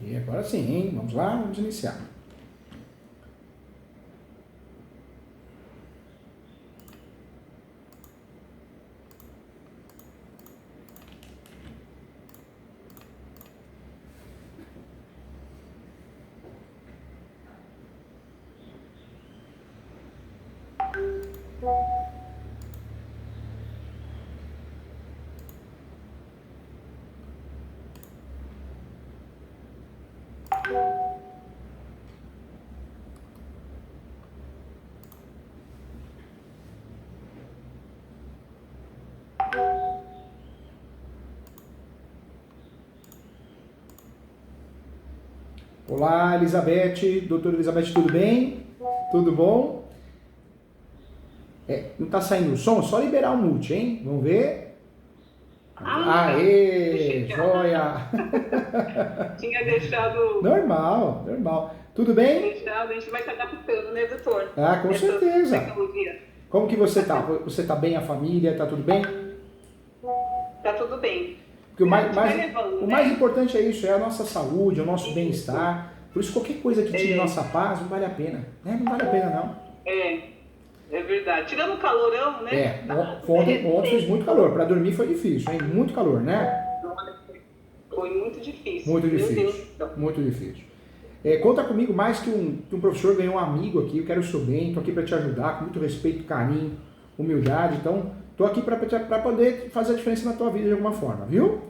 E agora sim, hein? Vamos lá, vamos iniciar. Olá, Elizabeth. Doutora Elizabeth, tudo bem? Tudo bom? Não tá saindo o som? Só liberar o mute, hein? Vamos ver. Aê, joia! Tinha deixado... Normal, normal. Tudo bem? Deixado, a gente vai se adaptando, né, doutor? Ah, com certeza. Tecnologia. Como que você tá? Você tá bem, a família? Tá tudo bem? Tá tudo bem. Porque o Levando, mais né? importante é isso, é a nossa saúde, é o nosso bem-estar. Por isso qualquer coisa que tire nossa paz não vale a pena. Não vale a pena não. É verdade. Tirando o calorão, né? Ontem fez muito calor. Para dormir foi difícil, hein? Muito calor, né? Foi muito difícil. Muito Meu difícil. Deus do céu. Muito difícil. Conta comigo, mais que um professor ganhou um amigo aqui, eu quero o seu bem, estou aqui para te ajudar, com muito respeito, carinho, humildade. Então, estou aqui para poder fazer a diferença na tua vida de alguma forma, viu?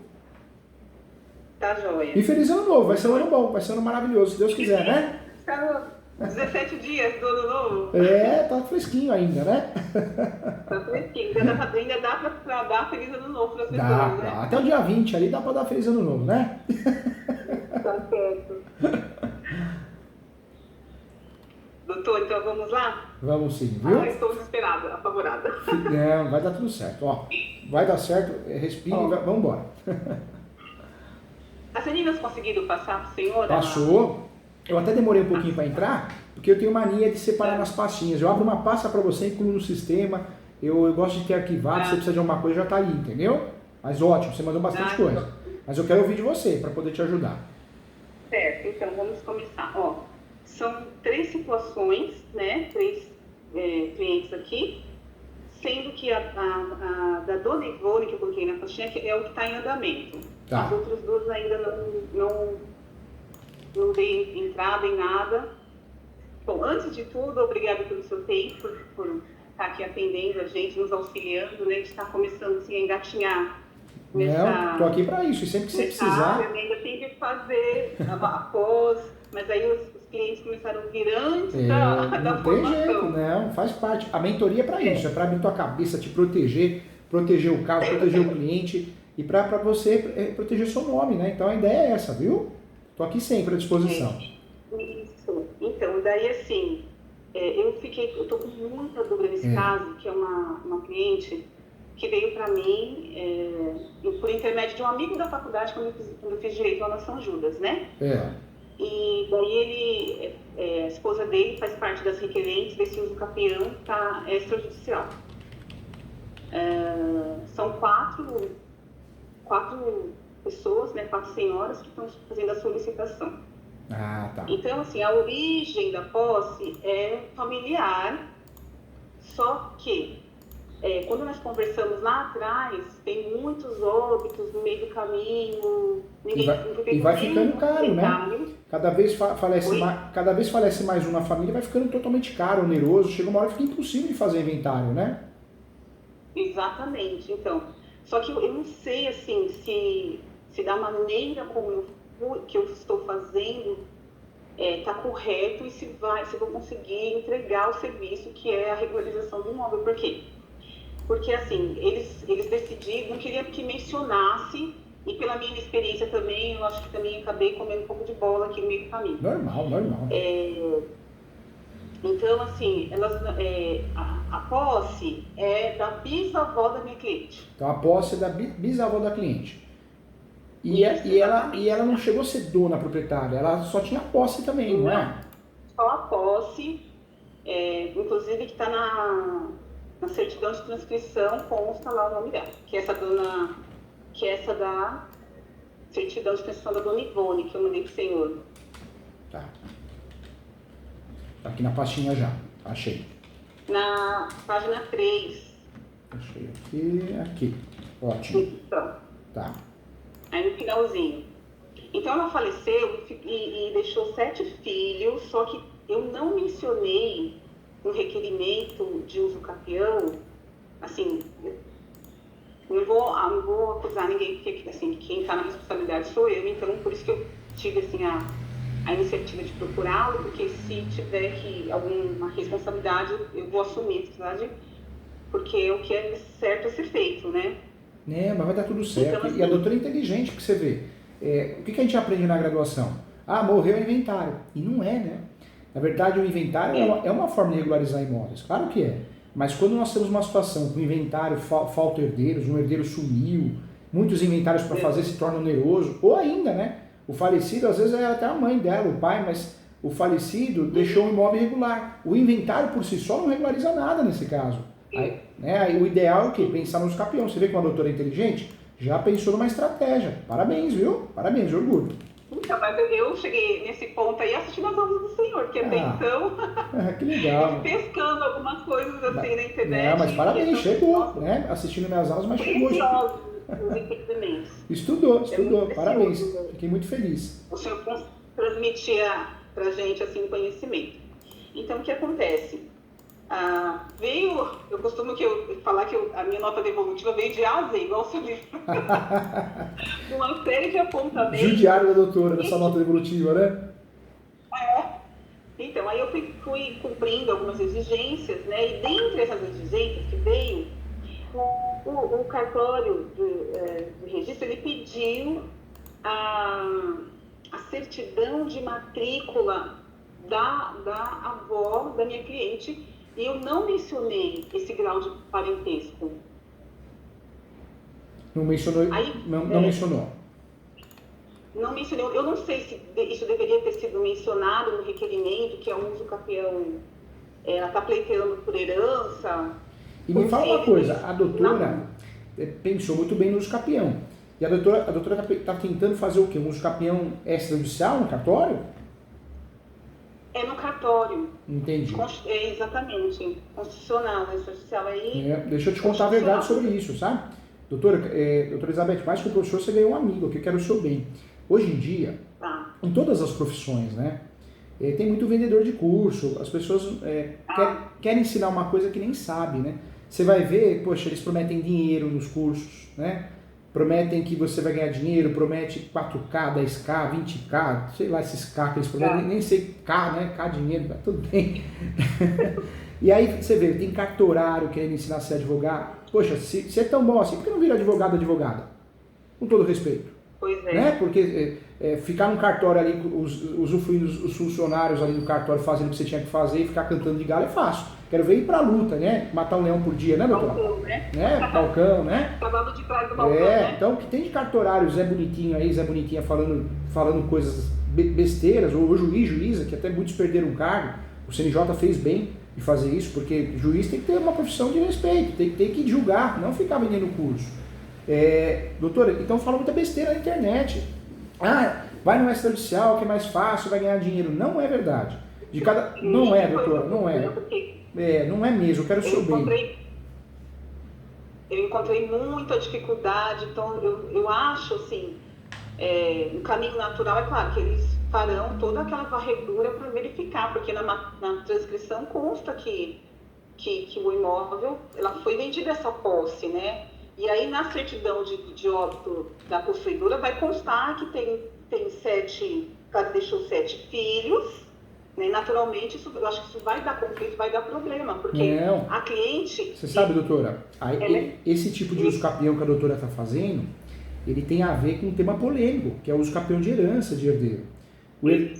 Tá joia. E feliz ano novo, vai ser um ano bom, vai ser um ano maravilhoso, se Deus quiser, né? 17 dias do ano novo. Tá fresquinho ainda, né? Tá fresquinho. Ainda dá pra dar feliz ano novo para as pessoas, Dá. né? Até o dia 20 ali dá para dar feliz ano novo, né? Tá certo. Doutor, então vamos lá? Vamos sim, viu? Estou desesperada, apavorada. Não, vai dar tudo certo. Ó, vai dar certo, respire e vamos embora. As meninas conseguiram passar para a senhora? Passou. Eu até demorei um pouquinho para entrar, porque eu tenho mania de separar nas pastinhas. Eu abro uma pasta para você, incluo no sistema. Eu gosto de ter arquivado, se você precisa de alguma coisa, já está ali, entendeu? Mas ótimo, você mandou bastante coisa. Mas eu quero ouvir de você, para poder te ajudar. Certo, então vamos começar. Ó, são 3 situações, né? 3 clientes aqui, sendo que a da Dona Ivone, que eu coloquei na pastinha, é o que está em andamento. Tá. As outras duas ainda não dei entrada em nada. Bom, antes de tudo, obrigada pelo seu tempo, por estar aqui atendendo a gente, nos auxiliando, né? A gente está começando assim, a engatinhar. Tô aqui para isso, e sempre que você precisar. Eu ainda tenho que fazer após, mas aí os clientes começaram a vir antes da Não tem formação. jeito, não, faz parte. A mentoria é para isso, é para abrir tua cabeça, te proteger o caso, proteger o cliente e para você proteger seu nome, né? Então a ideia é essa, viu? Tô aqui sempre à disposição. Isso. Então, daí assim, eu tô com muita dúvida nesse caso, que é uma cliente que veio para mim por intermédio de um amigo da faculdade quando eu fiz direito lá na São Judas, né? E daí a esposa dele faz parte das requerentes desse uso capião tá extrajudicial. São quatro pessoas, né, 4 senhoras que estão fazendo a solicitação. Ah, tá. Então, assim, a origem da posse é familiar, só que quando nós conversamos lá atrás, tem muitos óbitos no meio do caminho. E vai ficando caro, né? Cada vez falece mais um na família, vai ficando totalmente caro, oneroso. Chega uma hora que fica impossível de fazer inventário, né? Exatamente. Então, só que eu não sei, assim, se da maneira como que eu estou fazendo está correto e se eu vou conseguir entregar o serviço que é a regularização do imóvel. Por quê? Porque, assim, eles decidiram, não queriam que mencionasse, e pela minha experiência também, eu acho que também acabei comendo um pouco de bola aqui no meio do caminho. Normal. Então, assim, a posse é da bisavó da minha cliente. Então a posse é da bisavó da cliente. E ela não chegou a ser dona proprietária, ela só tinha posse também, não é? Só a posse, inclusive que está na certidão de transcrição, consta lá o nome dela, que é essa dona, que é essa da certidão de pensão da Dona Ivone, que eu mandei pro senhor. Tá. Tá aqui na pastinha já. Achei. Na página 3. Achei aqui. Ótimo. Então, Tá. aí no finalzinho. Então ela faleceu e deixou 7 filhos, só que eu não mencionei no requerimento de uso capião, assim, não vou acusar ninguém, porque assim, quem está na responsabilidade sou eu, então por isso que eu tive assim, a iniciativa de procurá-lo, porque se tiver alguma responsabilidade, eu vou assumir, sabe? Porque o que é certo é ser feito, né? Mas vai dar tudo certo. Então, assim, e a doutora é inteligente, que você vê. O que a gente aprende na graduação? Morreu o inventário. E não é, né? Na verdade, o inventário é uma forma de regularizar imóveis. Claro que é. Mas quando nós temos uma situação que o inventário falta herdeiros, um herdeiro sumiu, muitos inventários para fazer se tornam oneroso, ou ainda, né? O falecido, às vezes, é até a mãe dela, o pai, mas o falecido deixou um imóvel irregular. O inventário por si só não regulariza nada nesse caso. Aí, o ideal é o quê? Pensar nos campeões. Você vê que uma doutora é inteligente? Já pensou numa estratégia. Parabéns, viu? Parabéns, orgulho. Então, mas eu cheguei nesse ponto aí assistindo as aulas do senhor, porque até então que legal. pescando algumas coisas assim na internet. Mas parabéns, chegou, né? Assistindo minhas aulas, mas chegou. Os entendimentos. Estudou, parabéns. Fiquei muito feliz. O senhor transmitia pra gente assim conhecimento. Então, o que acontece? Eu costumo falar que a minha nota devolutiva veio de A a Z, igual o seu livro. Uma série de apontamentos. Judiário da doutora, nessa nota devolutiva, né? Então, aí eu fui cumprindo algumas exigências, né? E dentre essas exigências que veio, o cartório de registro, ele pediu a certidão de matrícula da avó da minha cliente. E eu não mencionei esse grau de parentesco. Não mencionou? Não mencionou. Não mencionei. Eu não sei se isso deveria ter sido mencionado no requerimento, que é um uso capião, ela está pleiteando por herança. E me fala uma coisa, a doutora pensou muito bem no uso capião. E a doutora está tentando fazer o quê? Um uso capião extrajudicial no cartório? É no cartório. Entendi. Exatamente. Constitucional, né? Extrajudicial aí. Deixa eu te contar a verdade sobre isso, sabe? Doutora Elizabeth, mais que o professor, você ganhou um amigo, que eu quero o seu bem. Hoje em dia, em todas as profissões, né? Tem muito vendedor de curso, as pessoas querem ensinar uma coisa que nem sabe, né? Você vai ver, poxa, eles prometem dinheiro nos cursos, né? Prometem que você vai ganhar dinheiro, promete 4K, 10K, 20K, sei lá esses K que eles prometem, nem sei K, né? K dinheiro, mas tudo bem. E aí você vê, tem cartorário querendo ensinar a ser advogado. Poxa, se é tão bom assim, por que não vira advogada? Com todo respeito. Pois é. Né? Porque ficar no cartório ali, usufruindo os funcionários ali no cartório fazendo o que você tinha que fazer e ficar cantando de galo é fácil. Quero ver ir pra luta, né? Matar um leão por dia, né, doutor? Falcão, né? Falcão, né? Cavalo de trás do balcão, né? Então o que tem de cartorário, Zé Bonitinho aí, Zé Bonitinha falando coisas besteiras, ou juíza, que até muitos perderam o cargo. O CNJ fez bem de fazer isso, porque juiz tem que ter uma profissão de respeito, tem que julgar, não ficar vendendo curso. Doutora, então fala muita besteira na internet. Vai no extrajudicial que é mais fácil, vai ganhar dinheiro. Não é verdade. Não é, doutora, não é. Não é mesmo, eu quero o seu bem. Eu encontrei muita dificuldade, então eu acho assim, um caminho natural, é claro que eles farão toda aquela varredura para verificar, porque na transcrição consta que o imóvel, ela foi vendida essa posse, né? E aí na certidão de óbito da possuidora vai constar que tem 7, ela deixou 7 filhos, né? Naturalmente eu acho que isso vai dar conflito, vai dar problema, porque a cliente... Você sabe, doutora, esse tipo de uso capião que a doutora está fazendo, ele tem a ver com um tema polêmico, que é o uso capião de herança de herdeiro.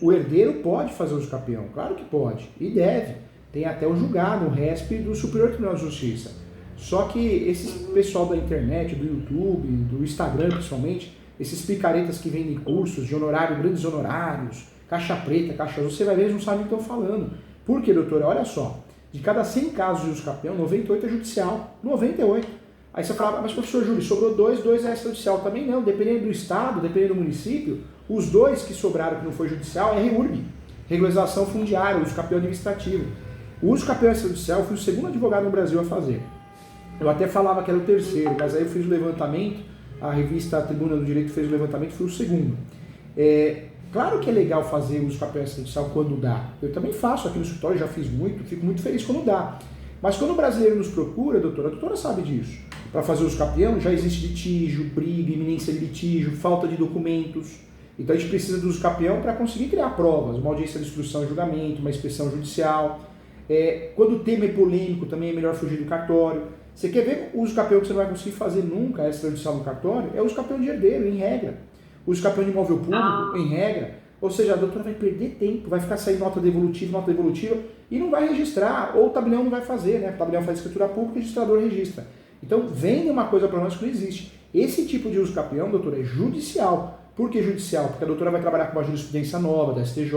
O herdeiro pode fazer uso capião, claro que pode, e deve. Tem até o julgado, o RESP do Superior Tribunal de Justiça. Só que esse pessoal da internet, do YouTube, do Instagram principalmente, esses picaretas que vendem cursos de honorário, grandes honorários, caixa preta, caixa azul, você vai ver, eles não sabem o que estão falando. Por quê, doutora? Olha só, de cada 100 casos de uso capião, 98 é judicial. 98. Aí você fala, mas professor Júlio, sobrou dois é extrajudicial. Também não, dependendo do estado, dependendo do município, os 2 que sobraram que não foi judicial é REURB, regularização fundiária, uso capião administrativo. O uso capião extrajudicial eu fui o segundo advogado no Brasil a fazer. Eu até falava que era o terceiro, mas aí eu fiz o levantamento, a revista Tribuna do Direito fez o levantamento, fui o segundo. Claro que é legal fazer uso capião extrajudicial quando dá. Eu também faço aqui no escritório, já fiz muito, fico muito feliz quando dá. Mas quando o brasileiro nos procura, doutora, a doutora sabe disso. Para fazer uso capião já existe litígio, briga, iminência de litígio, falta de documentos. Então a gente precisa do uso capião para conseguir criar provas, uma audiência de instrução e julgamento, uma inspeção judicial. Quando o tema é polêmico, também é melhor fugir do cartório. Você quer ver o uso capião que você não vai conseguir fazer nunca, extrajudicial no cartório? É o uso capião de herdeiro, em regra. O uso capião de imóvel público, em regra. Ou seja, a doutora vai perder tempo, vai ficar saindo nota devolutiva, e não vai registrar, ou o tabelião não vai fazer, né? O tabelião faz escritura pública e o registrador registra. Então, vende uma coisa para nós que não existe. Esse tipo de uso capião, doutora, é judicial. Por que judicial? Porque a doutora vai trabalhar com uma jurisprudência nova da STJ,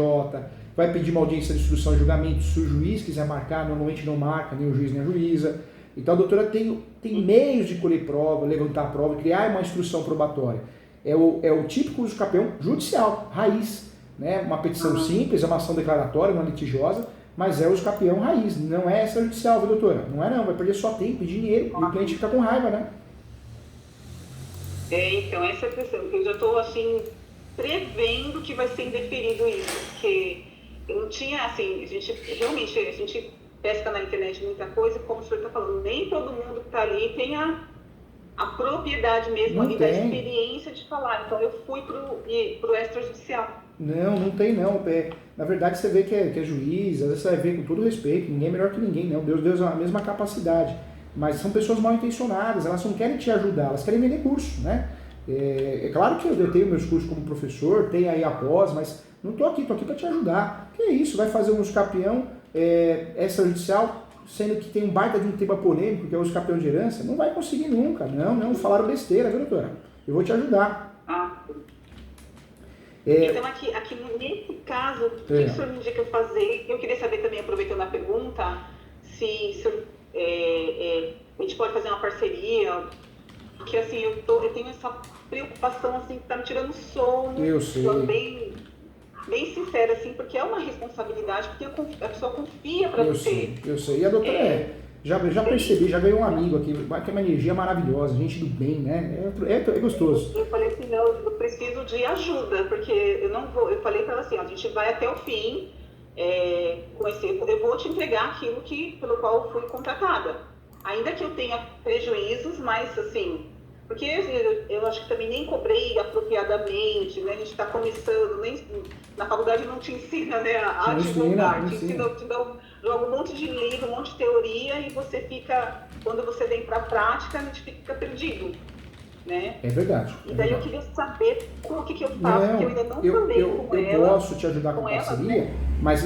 vai pedir uma audiência de instrução e julgamento, se o juiz quiser marcar, normalmente não marca, nem o juiz nem a juíza. Então a doutora tem meios de colher prova, levantar a prova, criar uma instrução probatória. É o típico uso capião judicial, raiz. Né? Uma petição simples, é uma ação declaratória, não é litigiosa, mas é o uso capião raiz, não é extrajudicial, viu, doutora? Não é não, vai perder só tempo e dinheiro, e o cliente fica com raiva, né? Então, essa é a questão, porque eu já estou, assim, prevendo que vai ser indeferido isso, porque eu não tinha, assim, a gente pesca na internet muita coisa, como o senhor está falando, nem todo mundo que está ali tem a propriedade mesmo, ali da experiência de falar, então eu fui pro extrajudicial. Não tem não. Na verdade você vê que é juiz, às vezes você vai ver com todo respeito, ninguém é melhor que ninguém, não. Deus é a mesma capacidade. Mas são pessoas mal intencionadas, elas não querem te ajudar, elas querem vender curso, né? É claro que eu tenho meus cursos como professor, tenho aí a pós, mas não estou aqui para te ajudar. Que é isso, vai fazer um uso capião extrajudicial, sendo que tem um baita de um tema polêmico, que é o uso capião de herança, não vai conseguir nunca. Não, falaram besteira, viu, doutora? Eu vou te ajudar. Então, aqui nesse caso, o que o senhor me indica fazer? Eu queria saber também, aproveitando a pergunta, se a gente pode fazer uma parceria, porque assim, eu tenho essa preocupação assim, que está me tirando sono. Eu sei. Bem sincera, assim, porque é uma responsabilidade, porque a pessoa confia para você. Eu sei. E a doutora já percebi, já ganhou um amigo aqui, que é uma energia maravilhosa, gente do bem, né? É gostoso. Eu falei assim, não, eu preciso de ajuda, porque eu falei para ela assim, a gente vai até o fim, eu vou te entregar aquilo pelo qual eu fui contratada. Ainda que eu tenha prejuízos, mas assim, porque eu acho que também nem cobrei apropriadamente, né? A gente está começando, na faculdade não te ensina, né, a divulgar, te joga um monte de livro, um monte de teoria e você fica, quando você vem para a prática, a gente fica perdido, né? É verdade. E daí eu queria saber o que eu faço, porque eu ainda não falei com ela. Eu posso te ajudar com parceria, né? Mas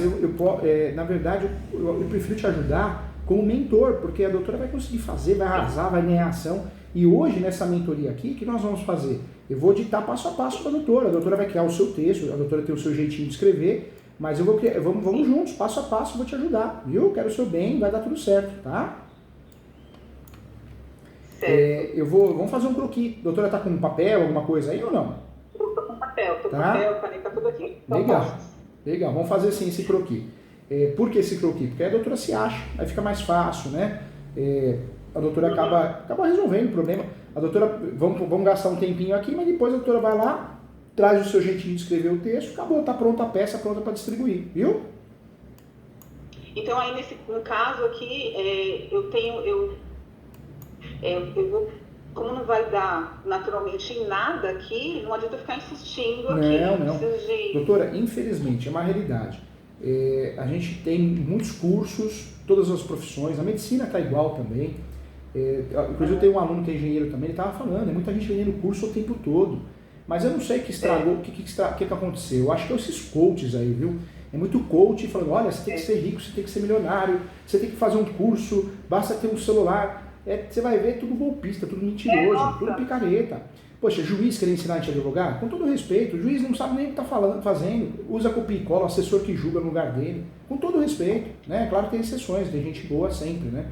na verdade eu prefiro te ajudar como mentor, porque a doutora vai conseguir fazer, vai arrasar, vai ganhar ação. E hoje, nessa mentoria aqui, o que nós vamos fazer? Eu vou ditar passo a passo para a doutora vai criar o seu texto, a doutora tem o seu jeitinho de escrever, mas eu vou criar, vamos juntos, passo a passo, vou te ajudar, viu? Quero o seu bem, vai dar tudo certo, tá? Certo. Vamos fazer um croquis. A doutora tá com papel, alguma coisa aí ou não? Tô com papel, caneta, tudo aqui. Legal, vamos fazer assim esse croquis. Por que esse croquis? Porque a doutora se acha, aí fica mais fácil, né? A doutora acaba resolvendo o problema. A doutora, vamos gastar um tempinho aqui, mas depois a doutora vai lá, traz o seu jeitinho de escrever o texto, acabou, tá pronta a peça, pronta para distribuir, viu? Então aí no caso aqui, eu vou, como não vai dar naturalmente em nada aqui, não adianta eu ficar insistindo aqui. Não. Doutora, infelizmente, é uma realidade. A gente tem muitos cursos, todas as profissões, a medicina está igual também. Inclusive eu tenho um aluno que é engenheiro também, ele estava falando, muita gente vendendo curso o tempo todo. Mas eu não sei o que estragou, o que aconteceu. Eu acho que é esses coaches aí, viu? É muito coach falando, olha, você tem que ser rico, você tem que ser milionário, você tem que fazer um curso, basta ter um celular. Você vai ver tudo golpista, tudo mentiroso, tudo picareta. Poxa, juiz querendo ensinar a gente a advogar? Com todo respeito, o juiz não sabe nem o que está fazendo, usa copia e cola, o assessor que julga no lugar dele. Com todo respeito, né? Claro que tem exceções, tem gente boa sempre, né?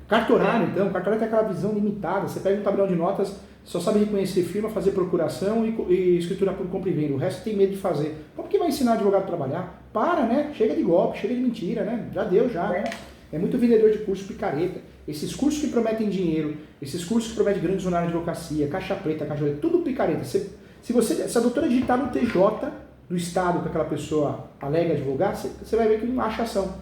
Cartorário, então, cartorário tem aquela visão limitada. Você pega um tabelão de notas, só sabe reconhecer firma, fazer procuração e escritura por compra e venda. O resto tem medo de fazer. Como que vai ensinar advogado a trabalhar? Para, né? Chega de golpe, chega de mentira, né? Já deu, já, né? É muito vendedor de curso picareta. Esses cursos que prometem dinheiro, esses cursos que prometem grandes honorários de advocacia, caixa preta, tudo picareta. Se a doutora digitar no TJ do estado que aquela pessoa alega advogar, você vai ver que não acha ação.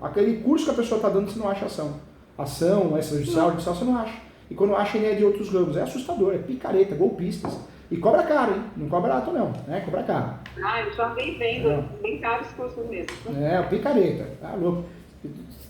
Aquele curso que a pessoa está dando, você não acha ação. Ação, extrajudicial, judicial, você não acha. E quando acha, ele é de outros ramos. É assustador, é picareta, golpistas. E cobra caro, hein? Não cobra barato não, né? Cobra caro. Eu já andei vendo, bem caros cursos mesmo. Picareta, tá louco.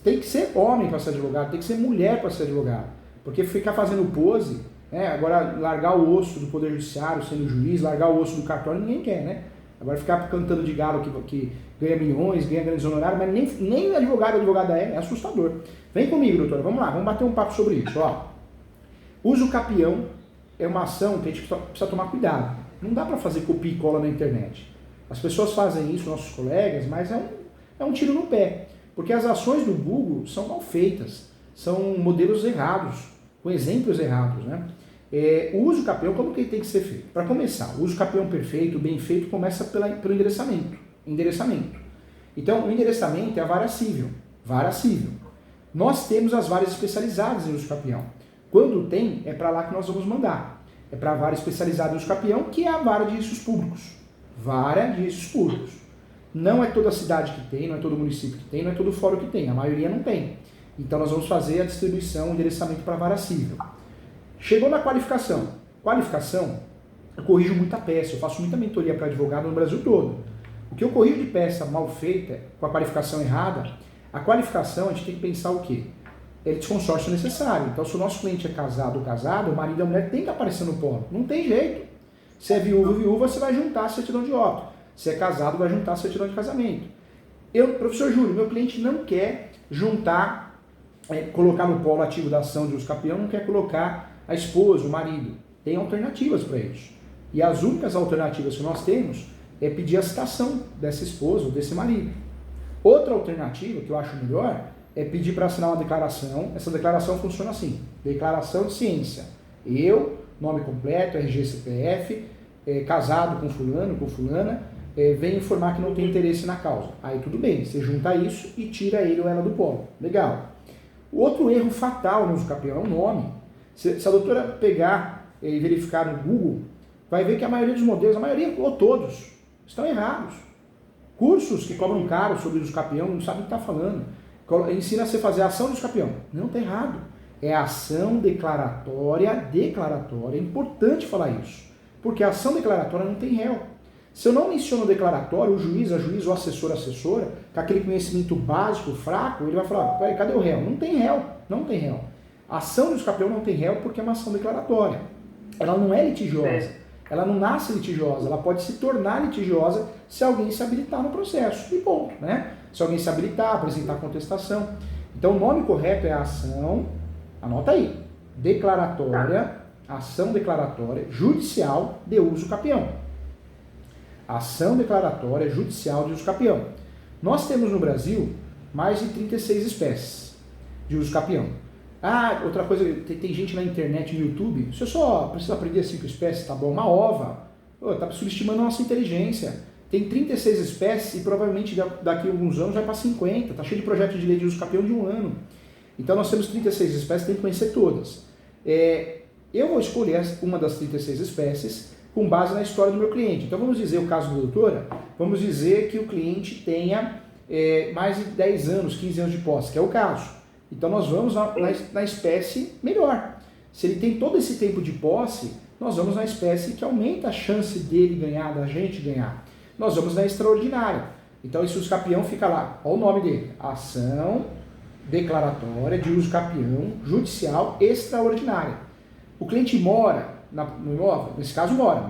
Tem que ser homem para ser advogado, tem que ser mulher para ser advogado. Porque ficar fazendo pose, né? Agora largar o osso do Poder Judiciário, sendo juiz, largar o osso do cartório, ninguém quer, né? Agora ficar cantando de galo que ganha milhões, ganha grandes honorários, mas nem advogada é assustador. Vem comigo, doutora, vamos lá, vamos bater um papo sobre isso. Ó. Uso capião é uma ação que a gente precisa tomar cuidado. Não dá para fazer copia e cola na internet. As pessoas fazem isso, nossos colegas, mas é um tiro no pé. Porque as ações do Google são mal feitas, são modelos errados, com exemplos errados, né? O uso capião, como que ele tem que ser feito? Para começar, o uso capião perfeito, bem feito, começa pelo endereçamento. Então, o endereçamento é a vara civil. Nós temos as varas especializadas em uso capião. Quando tem, é para lá que nós vamos mandar. É para a vara especializada em uso capião, que é a vara de registros públicos. Não é toda cidade que tem, não é todo município que tem, não é todo fórum que tem. A maioria não tem. Então, nós vamos fazer a distribuição, o endereçamento para a vara civil. Chegou na qualificação. Eu corrijo muita peça, eu faço muita mentoria para advogado no Brasil todo. O que eu corrijo de peça mal feita, com a qualificação errada, a qualificação a gente tem que pensar o quê? É de consórcio necessário. Então, se o nosso cliente é casado ou casada, o marido e a mulher tem que aparecer no polo. Não tem jeito. Se é viúva, você vai juntar a certidão de óbito. Se é casado, vai juntar a certidão de casamento. Professor Júlio, meu cliente não quer juntar, colocar no polo ativo da ação de uso capião, não quer colocar a esposa, o marido. Tem alternativas para isso. E as únicas alternativas que nós temos é pedir a citação dessa esposa ou desse marido. Outra alternativa, que eu acho melhor, é pedir para assinar uma declaração. Essa declaração funciona assim: declaração de ciência. Eu, nome completo, RG, CPF, casado com fulano, com fulana, vem informar que não tem interesse na causa. Aí tudo bem, você junta isso e tira ele ou ela do polo. Legal. O outro erro fatal no uso capião é o nome. Se a doutora pegar e verificar no Google, vai ver que a maioria dos modelos, ou todos, estão errados. Cursos que cobram caro sobre o uso capião não sabem o que está falando. Ensina você a fazer a ação de uso capião. Não, está errado. É ação declaratória. É importante falar isso. Porque a ação declaratória não tem réu. Se eu não menciono declaratório, o juiz, a juíza ou assessora, com aquele conhecimento básico, fraco, ele vai falar, cadê o réu? Não tem réu. A ação de uso capião não tem réu porque é uma ação declaratória. Ela não é litigiosa. Ela não nasce litigiosa. Ela pode se tornar litigiosa se alguém se habilitar no processo. E ponto, né? Se alguém se habilitar, apresentar contestação. Então, o nome correto é ação, anota aí, ação declaratória judicial de uso capião. Ação declaratória judicial de uso capião. Nós temos no Brasil mais de 36 espécies de uso capião. Outra coisa, tem gente na internet, no YouTube, você só precisa aprender 5 espécies, tá bom? Uma ova, tá subestimando a nossa inteligência. Tem 36 espécies e provavelmente daqui a alguns anos vai para 50, tá cheio de projeto de lei de uso capião de 1 ano. Então nós temos 36 espécies, tem que conhecer todas. Eu vou escolher uma das 36 espécies com base na história do meu cliente. Então vamos dizer o caso da doutora, vamos dizer que o cliente tenha mais de 10 anos, 15 anos de posse, que é o caso. Então nós vamos na espécie melhor. Se ele tem todo esse tempo de posse, nós vamos na espécie que aumenta a chance dele ganhar, da gente ganhar. Nós vamos na extraordinária. Então esse uso capião fica lá, olha o nome dele, ação declaratória de uso capião judicial extraordinária. O cliente mora no imóvel, nesse caso mora.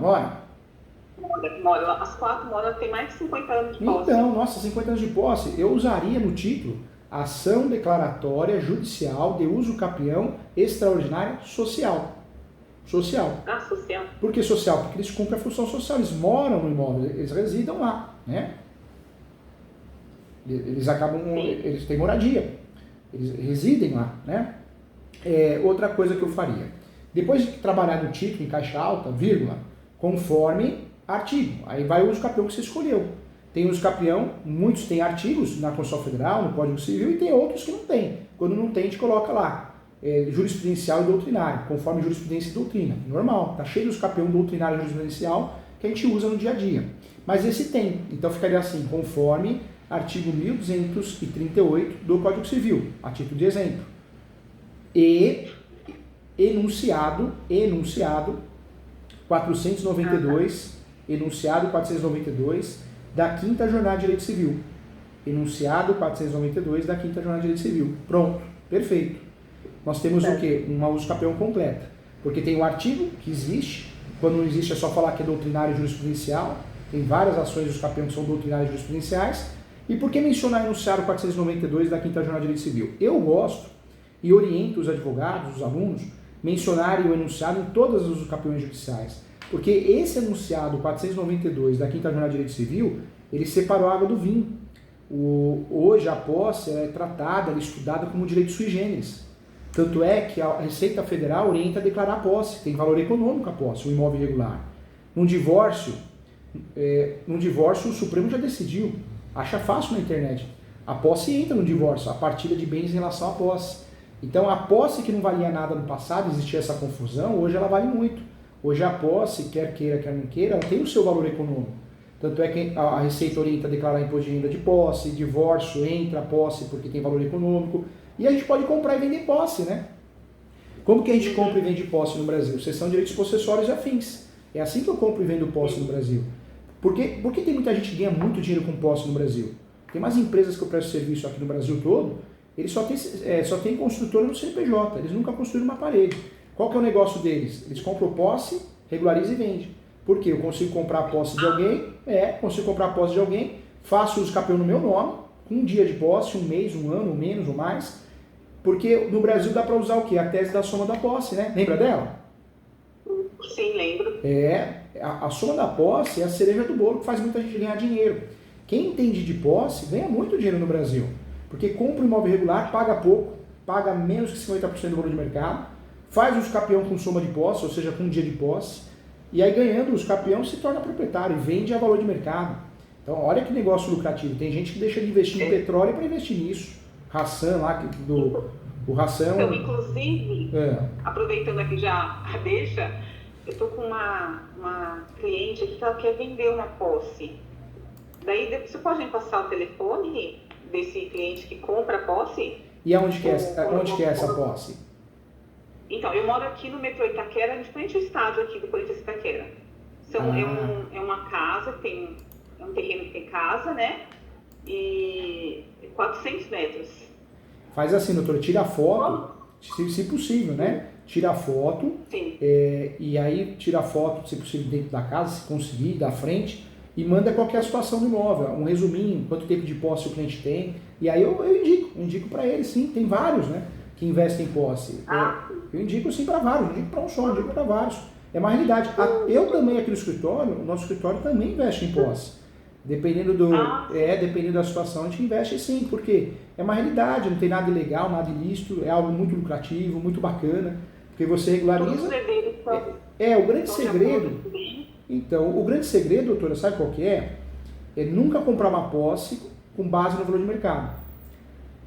As 4 moram, tem mais de 50 anos de posse. Então, 50 anos de posse, eu usaria no título ação declaratória judicial de uso capião extraordinária social. Social. Social. Por que social? Porque eles cumprem a função social, eles moram no imóvel, eles residam lá, né? Eles têm moradia, eles residem lá, né? outra coisa que eu faria. Depois de trabalhar no título em caixa alta, vírgula, conforme artigo. Aí vai o uso capião que você escolheu. Tem uso capião, muitos têm artigos na Constituição Federal, no Código Civil, e tem outros que não tem. Quando não tem, a gente coloca lá, jurisprudencial e doutrinário, conforme jurisprudência e doutrina. Normal, tá cheio de uso capião doutrinário e jurisprudencial que a gente usa no dia a dia. Mas esse tem, então ficaria assim, conforme artigo 1238 do Código Civil, a título de exemplo. E enunciado 492, enunciado 492 da Quinta Jornada de Direito Civil. Enunciado 492 da Quinta Jornada de Direito Civil. Pronto, perfeito. Nós temos o quê? Uma uso capião completa. Porque tem o artigo que existe, quando não existe é só falar que é doutrinário e jurisprudencial, tem várias ações de uso capião que são doutrinárias e jurisprudenciais. E por que mencionar enunciado 492 da Quinta Jornada de Direito Civil? Eu gosto e oriento os advogados, os alunos, mencionarem o enunciado em todas as capiões judiciais. Porque esse enunciado 492 da Quinta Jornada de Direito Civil, ele separou a água do vinho. Hoje a posse é tratada, ela é estudada como direito sui generis. Tanto é que a Receita Federal orienta a declarar a posse, tem valor econômico a posse, o imóvel irregular. Num divórcio, o Supremo já decidiu, acha fácil na internet. A posse entra no divórcio, a partilha de bens em relação à posse. Então a posse que não valia nada no passado, existia essa confusão, hoje ela vale muito. Hoje a posse, quer queira, quer não queira, ela tem o seu valor econômico. Tanto é que a Receita orienta a declarar imposto de renda de posse, divórcio, entra a posse porque tem valor econômico. E a gente pode comprar e vender posse, né? Como que a gente compra e vende posse no Brasil? Seção de direitos possessórios e afins. É assim que eu compro e vendo posse no Brasil. Por que tem muita gente que ganha muito dinheiro com posse no Brasil? Tem umas empresas que eu presto serviço aqui no Brasil todo, eles só tem construtora no CNPJ, eles nunca construíram uma parede. Qual que é o negócio deles? Eles compram posse, regularizam e vendem. Por quê? Eu consigo comprar a posse de alguém, faço o uso capião no meu nome, com um dia de posse, um mês, um ano, menos ou mais, porque no Brasil dá para usar o quê? A tese da soma da posse, né? Lembra dela? Sim, lembro. A soma da posse é a cereja do bolo que faz muita gente ganhar dinheiro. Quem entende de posse ganha muito dinheiro no Brasil, porque compra um imóvel irregular, paga pouco, paga menos que 50% do valor de mercado, faz uso capião com soma de posse, ou seja, com um dia de posse, e aí ganhando os capião se torna proprietário e vende a valor de mercado. Então olha que negócio lucrativo. Tem gente que deixa de investir em petróleo para investir nisso. Hassan lá, o Hassan... Então, inclusive, aproveitando aqui já a deixa, eu estou com uma cliente aqui que ela quer vender uma posse. Daí você pode me passar o telefone desse cliente que compra a posse? E onde que é essa posse? Então, eu moro aqui no metrô Itaquera, de frente ao estádio aqui do Corinthians Itaquera. É uma casa, é um terreno que tem casa, né? E 400 metros. Faz assim, doutor, tira a foto, se possível, né? Tira a foto, e aí tira a foto, se possível, dentro da casa, se conseguir, da frente, e manda qual que é a situação do imóvel, um resuminho, quanto tempo de posse o cliente tem, e aí eu indico para ele, sim, tem vários, né? Que investem em posse. Eu indico sim para vários, não indico para um só, eu indico para vários. É uma realidade. Eu também aqui no escritório, o nosso escritório também investe em posse. Dependendo da situação, a gente investe sim, porque é uma realidade, não tem nada ilegal, nada ilícito, é algo muito lucrativo, muito bacana, porque você regulariza. O grande segredo. Então, o grande segredo, doutora, sabe qual que é? É nunca comprar uma posse com base no valor de mercado.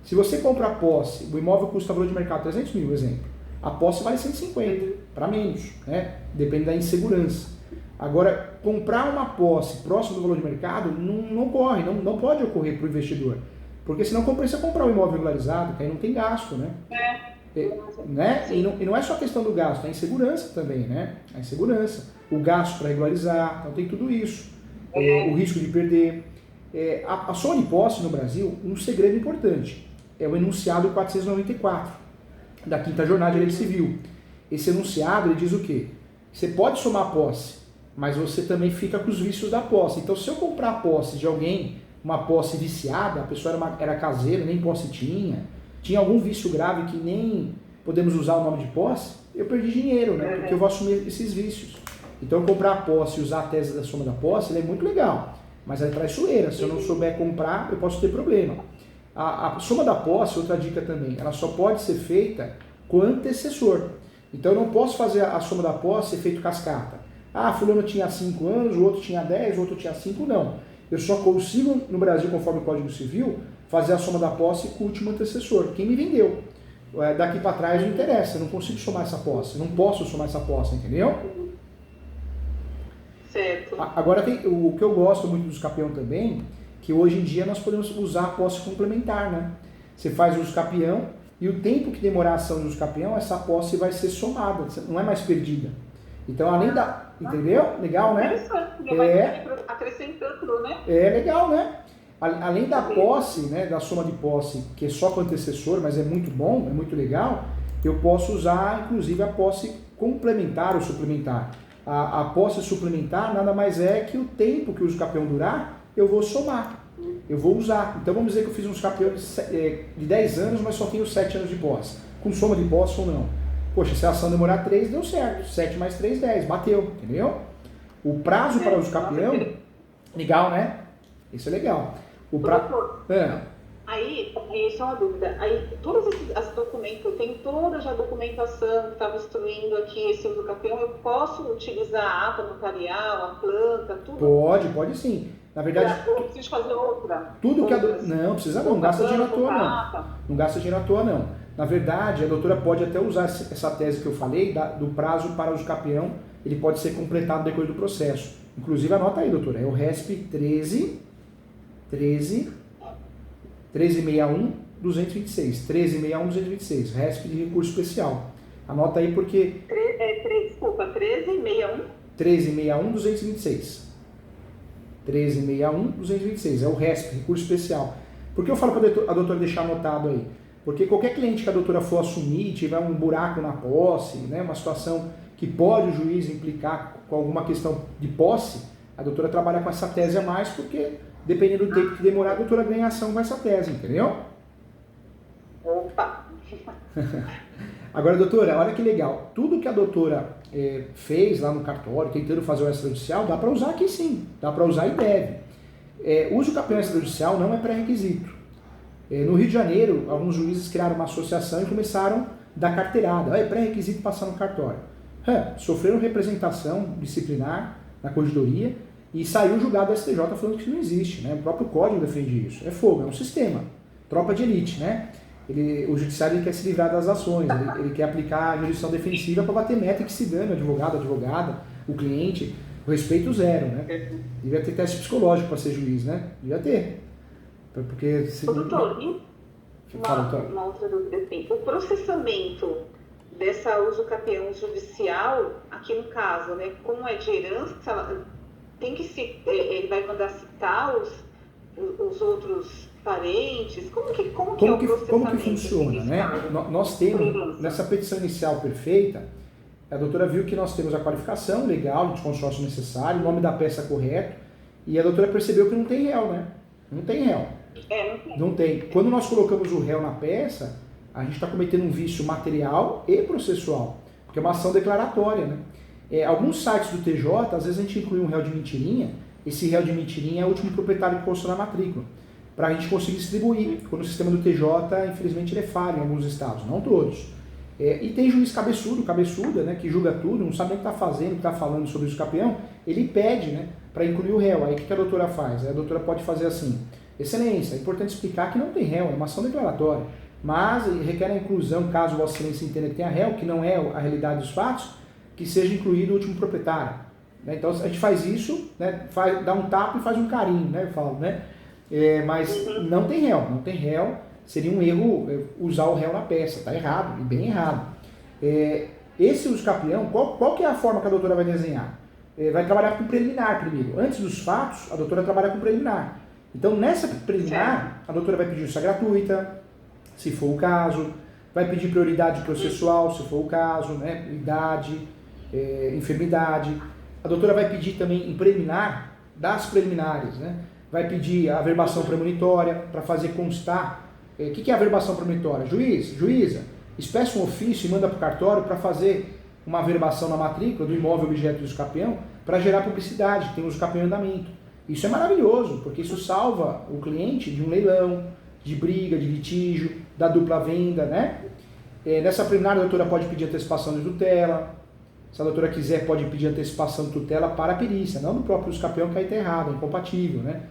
Se você comprar posse, o imóvel custa valor de mercado 300 mil, exemplo. A posse vale 150, para menos, né? Depende da insegurança. Agora, comprar uma posse próximo do valor de mercado não pode ocorrer para o investidor. Porque senão compensa comprar um imóvel regularizado, que aí não tem gasto, né? Né? E não é só a questão do gasto, é a insegurança também, né? A insegurança, o gasto para regularizar, então tem tudo isso. O risco de perder. A soma de posse no Brasil, um segredo importante, é o enunciado 494 da Quinta Jornada de Direito Civil. Esse enunciado ele diz o quê? Você pode somar a posse, mas você também fica com os vícios da posse. Então, se eu comprar a posse de alguém, uma posse viciada, a pessoa era caseira, nem posse tinha algum vício grave que nem podemos usar o nome de posse, eu perdi dinheiro, né? Porque eu vou assumir esses vícios. Então, comprar a posse e usar a tese da soma da posse, ele é muito legal, mas é traiçoeira. Se eu não souber comprar, eu posso ter problema. A soma da posse, outra dica também, ela só pode ser feita com o antecessor. Então eu não posso fazer a soma da posse efeito cascata. Ah, fulano tinha 5 anos, o outro tinha 10, o outro tinha 5, não. Eu só consigo, no Brasil, conforme o Código Civil, fazer a soma da posse com o último antecessor, quem me vendeu. Daqui para trás não interessa, eu não consigo somar essa posse, não posso somar essa posse, entendeu? Certo. Agora, o que eu gosto muito dos capião também, que hoje em dia nós podemos usar a posse complementar, né? Você faz o uso capião e o tempo que demorar a ação do uso capião, essa posse vai ser somada, não é mais perdida. Então, além da... Entendeu? Legal, né? Vai acrescentando, né? É legal, né? Além da posse, né, da soma de posse, que é só com o antecessor, mas é muito bom, é muito legal, eu posso usar, inclusive, a posse complementar ou suplementar. A posse suplementar nada mais é que o tempo que o uso capião durar, eu vou somar, eu vou usar. Então vamos dizer que eu fiz um uso capião de 10 anos, mas só tenho 7 anos de posse, com soma de posse ou não. Poxa, se a ação demorar 3, deu certo. 7 mais 3, 10, bateu, entendeu? O prazo para o uso capião, legal, né? Isso é legal. Aí, só uma dúvida, aí todos esses documentos, eu tenho toda já a documentação que estava instruindo aqui esse uso capião, eu posso utilizar a ata notarial, a planta, tudo? Pode sim. Na verdade, eu preciso fazer outra? Tudo que não precisa não gasta dinheiro à toa não. Não gasta dinheiro à toa não. Na verdade, a doutora pode até usar essa tese que eu falei, do prazo para uso capião, ele pode ser completado no decorrer do processo. Inclusive, anota aí, doutora, é o RESP 1361-226. 1361-226, RESP de recurso especial. Anota aí porque... Desculpa, 1361? 1361-226. 1361-226, é o RESP, recurso especial. Por que eu falo para a doutora deixar anotado aí? Porque qualquer cliente que a doutora for assumir, tiver um buraco na posse, né, uma situação que pode o juiz implicar com alguma questão de posse, a doutora trabalha com essa tese a mais, porque dependendo do tempo que demorar, a doutora ganha ação com essa tese, entendeu? Opa! Agora, doutora, olha que legal. Tudo que a doutora fez lá no cartório, tentando fazer o extrajudicial, dá para usar aqui sim. Dá para usar e deve. Uso capião extrajudicial não é pré-requisito. No Rio de Janeiro, alguns juízes criaram uma associação e começaram a dar carteirada. É pré-requisito passar no cartório. Sofreram representação disciplinar na corregedoria e saiu julgado do STJ falando que isso não existe. Né? O próprio código defende isso. É fogo, é um sistema. Tropa de elite, né? O judiciário quer se livrar das ações, ele quer aplicar a jurisdição defensiva para bater meta que se dane, advogado, advogada, o cliente, o respeito zero, né? Devia ter teste psicológico para ser juiz, né? Devia ter. Porque se... Doutor, uma outra dúvida assim, o processamento dessa uso capião judicial, aqui no caso, né, como é de herança, tem que se, ele vai mandar citar os outros parentes? Como que é o processamento? Como que funciona, né? Nós temos, nessa petição inicial perfeita, a doutora viu que nós temos a qualificação legal de consórcio necessário, o nome da peça correto, e a doutora percebeu que não tem réu, né? Não tem réu. Não tem. Quando nós colocamos o réu na peça, a gente está cometendo um vício material e processual, porque é uma ação declaratória, né? Alguns sites do TJ, às vezes a gente inclui um réu de mentirinha, esse réu de mentirinha é o último proprietário que constou na matrícula, para a gente conseguir distribuir, quando o sistema do TJ, infelizmente, ele é falho em alguns estados, não todos. E tem juiz cabeçuda, né, que julga tudo, não sabe nem o que está fazendo, o que está falando sobre o capião, ele pede, né, para incluir o réu. Aí o que a doutora faz? A doutora pode fazer assim: excelência, é importante explicar que não tem réu, é uma ação declaratória, mas requer a inclusão, caso Vossa Excelência entenda que tem a réu, que não é a realidade dos fatos, que seja incluído o último proprietário. Né? Então a gente faz isso, né, dá um tapa e faz um carinho, né, eu falo, né? Mas não tem réu, seria um erro usar o réu na peça, está errado, e bem errado. Esse uso capião, qual que é a forma que a doutora vai desenhar? Vai trabalhar com preliminar primeiro. Antes dos fatos, a doutora trabalha com preliminar. Então, nessa preliminar, a doutora vai pedir justiça gratuita, se for o caso, vai pedir prioridade processual, se for o caso, né? Idade, enfermidade. A doutora vai pedir também em preliminar, das preliminares, né? Vai pedir a averbação premonitória para fazer constar. O que é a averbação premonitória? Juíza, expressa um ofício e manda para o cartório para fazer uma averbação na matrícula do imóvel objeto do uso capião para gerar publicidade, que tem uso capião em andamento. Isso é maravilhoso, porque isso salva o cliente de um leilão, de briga, de litígio, da dupla venda, né? Nessa preliminar, a doutora pode pedir antecipação de tutela. Se a doutora quiser, pode pedir antecipação de tutela para a perícia, não do próprio usucapião, que aí está errado, é incompatível, né?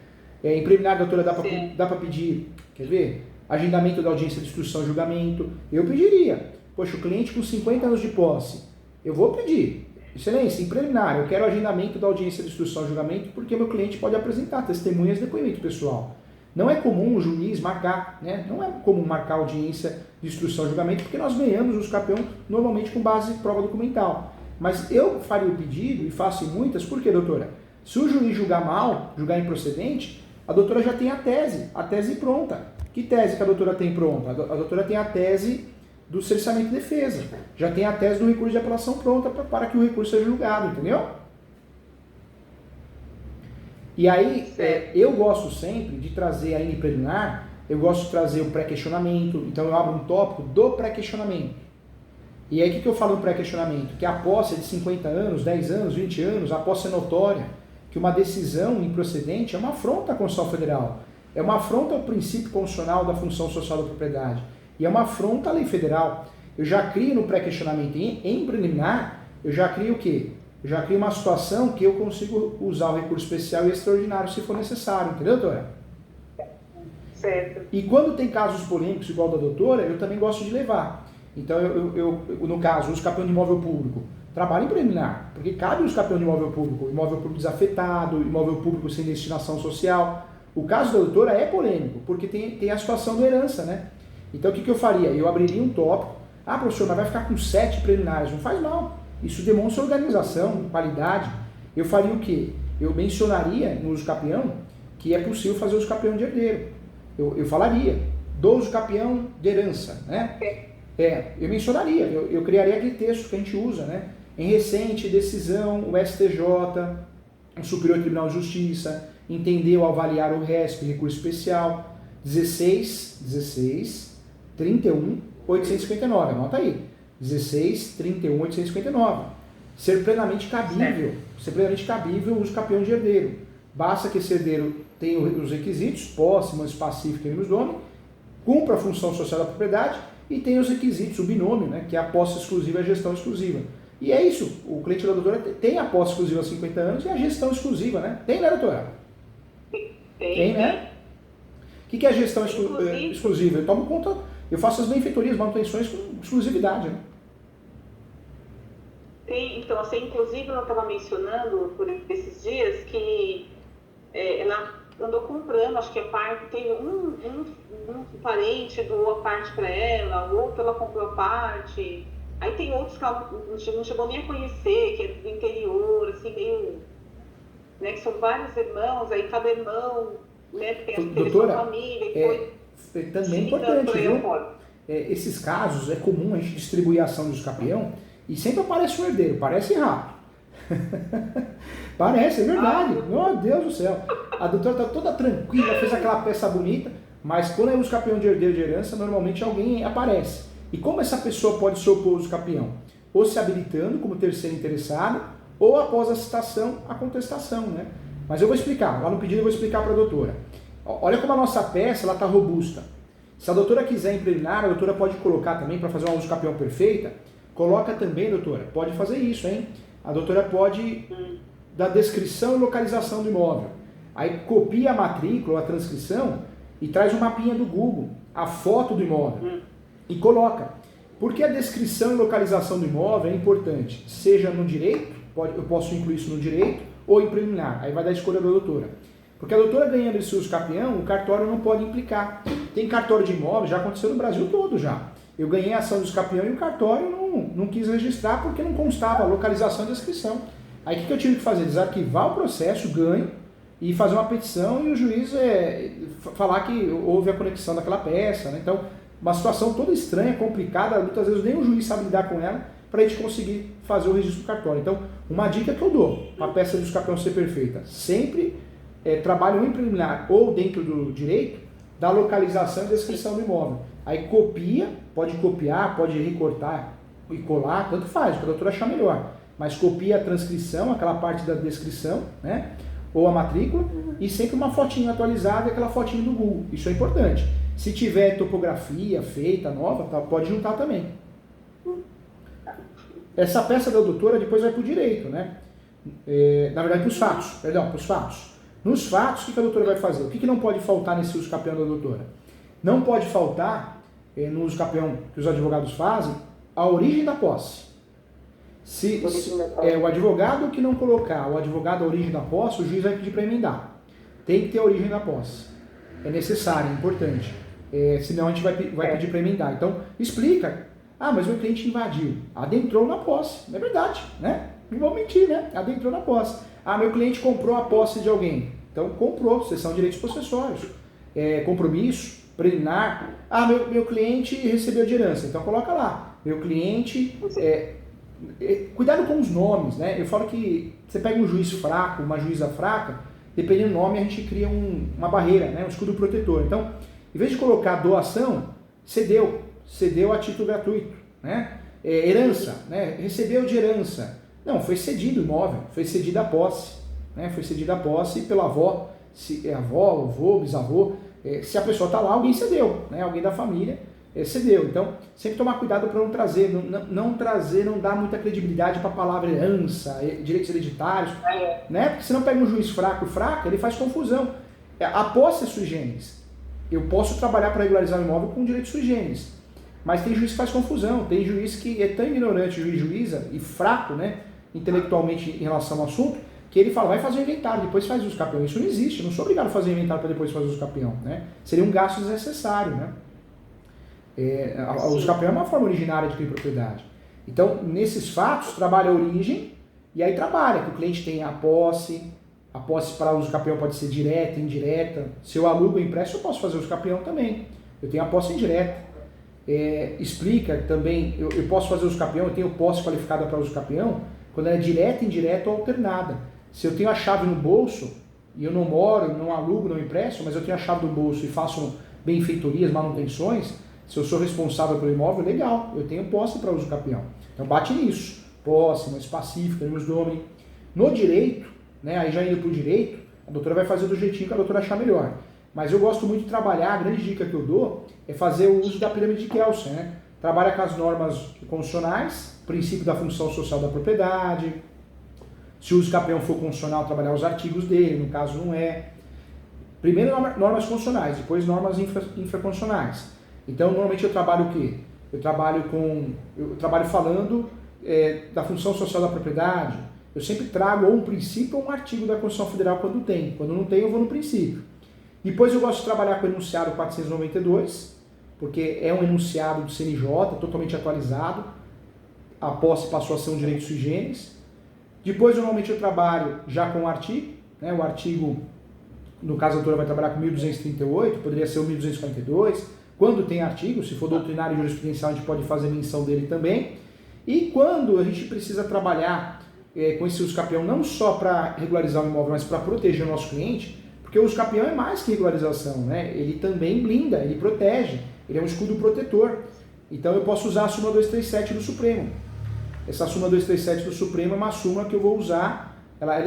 Em preliminar, a doutora, dá para pedir, quer ver? Agendamento da audiência de instrução e julgamento. Eu pediria. Poxa, o cliente com 50 anos de posse, eu vou pedir. Excelência, em preliminar, eu quero agendamento da audiência de instrução e julgamento porque meu cliente pode apresentar testemunhas e depoimento pessoal. Não é comum o juiz marcar, né? Não é comum marcar audiência de instrução e julgamento porque nós ganhamos o usucapião normalmente com base em prova documental. Mas eu faria o pedido e faço em muitas, por quê, doutora? Se o juiz julgar mal, julgar improcedente, a doutora já tem a tese pronta. Que tese que a doutora tem pronta? A doutora tem a tese do cerceamento e defesa. Já tem a tese do recurso de apelação pronta para que o recurso seja julgado, entendeu? E aí, eu gosto sempre de trazer aí em preliminar, eu gosto de trazer o pré-questionamento, então eu abro um tópico do pré-questionamento. E aí o que eu falo no pré-questionamento? Que a posse é de 50 anos, 10 anos, 20 anos, a posse é notória, que uma decisão improcedente é uma afronta à Constituição Federal, é uma afronta ao princípio constitucional da função social da propriedade, e é uma afronta à lei federal. Eu já crio no pré-questionamento em preliminar, eu já crio o quê? Eu já crio uma situação que eu consigo usar o recurso especial e extraordinário se for necessário, entendeu, doutora? Certo. E quando tem casos polêmicos igual da doutora, eu também gosto de levar. Então, no caso, o usucapião de imóvel público, trabalho em preliminar, porque cabe o usucapião de imóvel público desafetado, imóvel público sem destinação social. O caso da doutora é polêmico, porque tem a situação da herança, né? Então, o que eu faria? Eu abriria um tópico, professor, mas vai ficar com 7 preliminares, não faz mal. Isso demonstra organização, qualidade. Eu faria o quê? Eu mencionaria no usucapião que é possível fazer o usucapião de herdeiro. Eu falaria do usucapião de herança, né? Eu mencionaria, eu criaria aquele texto que a gente usa, né? Em recente decisão, o STJ, o Superior Tribunal de Justiça, entendeu ao avaliar o RESP, recurso especial, 16.31.859, anota aí, 16.31.859. Ser plenamente cabível o usucapião de herdeiro. Basta que esse herdeiro tenha os requisitos, posse, manso pacífico e mínimos domini, cumpra a função social da propriedade e tem os requisitos, o binômio, né, que é a posse exclusiva e a gestão exclusiva. E é isso, o cliente da doutora tem a posse exclusiva há 50 anos e a gestão exclusiva, né? Tem, né, doutora? Tem, né? O que é a gestão exclusiva? Eu tomo conta, eu faço as benfeitorias, manutenções com exclusividade, né? Tem, então, assim, inclusive ela estava mencionando por esses dias que ela andou comprando, acho que a parte, tem um parente doou a parte para ela, o outro ela comprou a parte, aí tem outros que ela não chegou nem a conhecer, que é do interior, assim, meio, né, que são vários irmãos, aí cada irmão, né, tem a sua família, e foi também é importante, viu? Esses casos, é comum a gente distribuir a ação do usucapião e sempre aparece um herdeiro, parece rápido. Parece, é verdade. Meu Deus do céu. A doutora está toda tranquila, fez aquela peça bonita, mas quando é o usucapião de herdeiro de herança, normalmente alguém aparece. E como essa pessoa pode se opor ao usucapião? Ou se habilitando como terceiro interessado, ou após a citação, a contestação, né? Mas eu vou explicar, lá no pedido eu vou explicar para a doutora. Olha como a nossa peça está robusta. Se a doutora quiser em preliminar, a doutora pode colocar também, para fazer uma usucapião perfeita, coloca também, doutora, pode fazer isso, hein? A doutora pode dar descrição e localização do imóvel. Aí copia a matrícula, a transcrição e traz um mapinha do Google, a foto do imóvel e coloca. Porque a descrição e localização do imóvel é importante, seja no direito, eu posso incluir isso no direito, ou em preliminar, aí vai dar a escolha da doutora. Porque a doutora ganhando esse usucapião, o cartório não pode implicar. Tem cartório de imóvel, já aconteceu no Brasil todo já. Eu ganhei a ação do usucapião e o cartório não quis registrar porque não constava a localização e descrição. Aí o que eu tive que fazer? Desarquivar o processo, ganho, e fazer uma petição e o juiz falar que houve a conexão daquela peça, né? Então, uma situação toda estranha, complicada, muitas vezes nem o juiz sabe lidar com ela para a gente conseguir fazer o registro do cartório. Então, uma dica que eu dou para a peça de usucapião ser perfeita, sempre trabalhe em preliminar ou dentro do direito da localização e descrição do imóvel. Aí copia, pode copiar, pode recortar e colar, tanto faz, o que a doutora achar melhor. Mas copia a transcrição, aquela parte da descrição, né? Ou a matrícula, e sempre uma fotinha atualizada e aquela fotinha do Google. Isso é importante. Se tiver topografia feita, nova, pode juntar também. Essa peça da doutora depois vai para o direito, né? Na verdade, para os fatos, perdão, para os fatos. Nos fatos, o que a doutora vai fazer? O que não pode faltar nesse uso capião da doutora? Não pode faltar, no uso capião que os advogados fazem, a origem da posse. Se o advogado que não colocar o advogado a origem da posse, o juiz vai pedir para emendar. Tem que ter a origem da posse. É necessário, é importante. Senão a gente vai pedir para emendar. Então, explica. Ah, mas meu cliente invadiu. Adentrou na posse. É verdade, né? Não vou mentir, né? Adentrou na posse. Ah, meu cliente comprou a posse de alguém. Então, comprou. Sessão de direitos possessórios. Compromisso, preliminar. Ah, meu cliente recebeu de herança. Então, coloca lá. Meu cliente... cuidado com os nomes, né? Eu falo que você pega um juiz fraco, uma juíza fraca, dependendo do nome a gente cria uma barreira, né? Um escudo protetor. Então, em vez de colocar doação, cedeu a título gratuito, né? Herança, né? Recebeu de herança. Não, foi cedido o imóvel, foi cedida a posse, né? Foi cedida a posse pela avó, se é avó, avô, bisavô, se a pessoa está lá, alguém cedeu, né? Alguém da família cedeu. Então, sempre tomar cuidado para não dar muita credibilidade para a palavra herança, direitos hereditários, né? Porque senão pega um juiz fraco, ele faz confusão. A posse é sui generis. Eu posso trabalhar para regularizar o imóvel com direito sui generis. Mas tem juiz que faz confusão, tem juiz que é tão ignorante, juíza, e fraco, né, intelectualmente em relação ao assunto, que ele fala, vai fazer o inventário, depois faz uso capião. Isso não existe, eu não sou obrigado a fazer o inventário para depois fazer uso capião, né? Seria um gasto desnecessário, né? O uso capião é uma forma originária de propriedade. Então, nesses fatos, trabalha a origem, e aí trabalha, que o cliente tem a posse para uso capião pode ser direta, indireta. Se eu alugo o empréstimo, eu posso fazer uso capião também. Eu tenho a posse indireta. Explica também, eu posso fazer uso capião, eu tenho posse qualificada para uso capião, quando ela é direta, indireta ou alternada. Se eu tenho a chave no bolso, e eu não moro, não alugo, não empresto, mas eu tenho a chave no bolso e faço benfeitorias, manutenções, se eu sou responsável pelo imóvel, legal, eu tenho posse para uso capião. Então bate nisso, posse, mais pacífica, nos domini. No direito, né, aí já indo para o direito, a doutora vai fazer do jeitinho que a doutora achar melhor. Mas eu gosto muito de trabalhar, a grande dica que eu dou é fazer o uso da pirâmide de Kelsen, né? Trabalha com as normas constitucionais, princípio da função social da propriedade. Se o uso capião for constitucional, trabalhar os artigos dele, no caso não é. Primeiro normas constitucionais, depois normas infraconstitucionais. Então, normalmente eu trabalho o quê? Eu trabalho falando da função social da propriedade. Eu sempre trago ou um princípio ou um artigo da Constituição Federal quando tem. Quando não tem, eu vou no princípio. Depois eu gosto de trabalhar com o enunciado 492, porque é um enunciado do CNJ, totalmente atualizado. A posse passou a ser um direito sui generis. Depois, normalmente, eu trabalho já com o artigo, né? O artigo, no caso, a doutora vai trabalhar com 1238, poderia ser o 1242. Quando tem artigo, se for doutrinário e jurisprudencial, a gente pode fazer menção dele também. E quando a gente precisa trabalhar com esse uso capião, não só para regularizar o imóvel, mas para proteger o nosso cliente, porque o uso capião é mais que regularização, né? Ele também blinda, ele protege, ele é um escudo protetor. Então eu posso usar a súmula 237 do Supremo. Essa súmula 237 do Supremo é uma súmula que eu vou usar, ela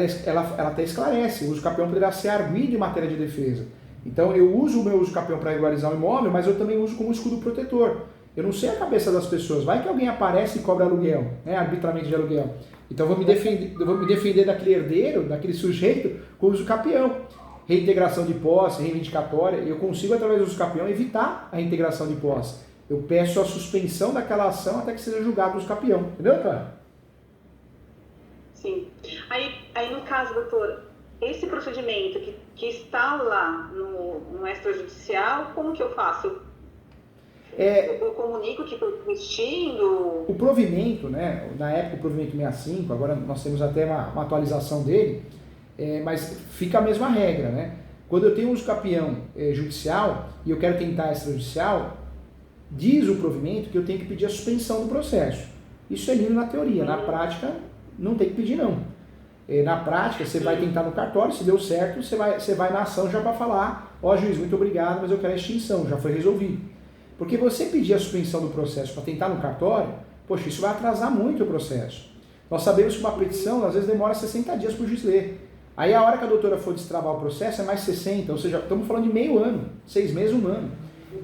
até esclarece, o uso capião poderá ser arguido em matéria de defesa. Então eu uso o meu uso capião para regularizar o imóvel, mas eu também uso como escudo protetor. Eu não sei a cabeça das pessoas, vai que alguém aparece e cobra aluguel, né? Arbitramento de aluguel. Então eu vou me defender daquele herdeiro, daquele sujeito, com o uso capião. Reintegração de posse, reivindicatória, eu consigo, através do uso capião, evitar a reintegração de posse. Eu peço a suspensão daquela ação até que seja julgado o uso capião. Entendeu, cara? Sim. Aí no caso, doutor, esse procedimento que está lá no extrajudicial, como que eu faço? Eu comunico que estou desistindo? O provimento, né? Na época o provimento 65, agora nós temos até uma atualização dele, mas fica a mesma regra, né? Quando eu tenho uso capião judicial e eu quero tentar extrajudicial, diz o provimento que eu tenho que pedir a suspensão do processo. Isso é lindo na teoria, na prática não tem que pedir não. Na prática você vai tentar no cartório, se deu certo, você vai na ação já para falar, ó juiz, muito obrigado, mas eu quero a extinção, já foi resolvido. Porque você pedir a suspensão do processo para tentar no cartório, poxa, isso vai atrasar muito o processo. Nós sabemos que uma petição às vezes demora 60 dias para o juiz ler. Aí a hora que a doutora for destravar o processo é mais 60, ou seja, estamos falando de meio ano, 6 meses, 1 ano.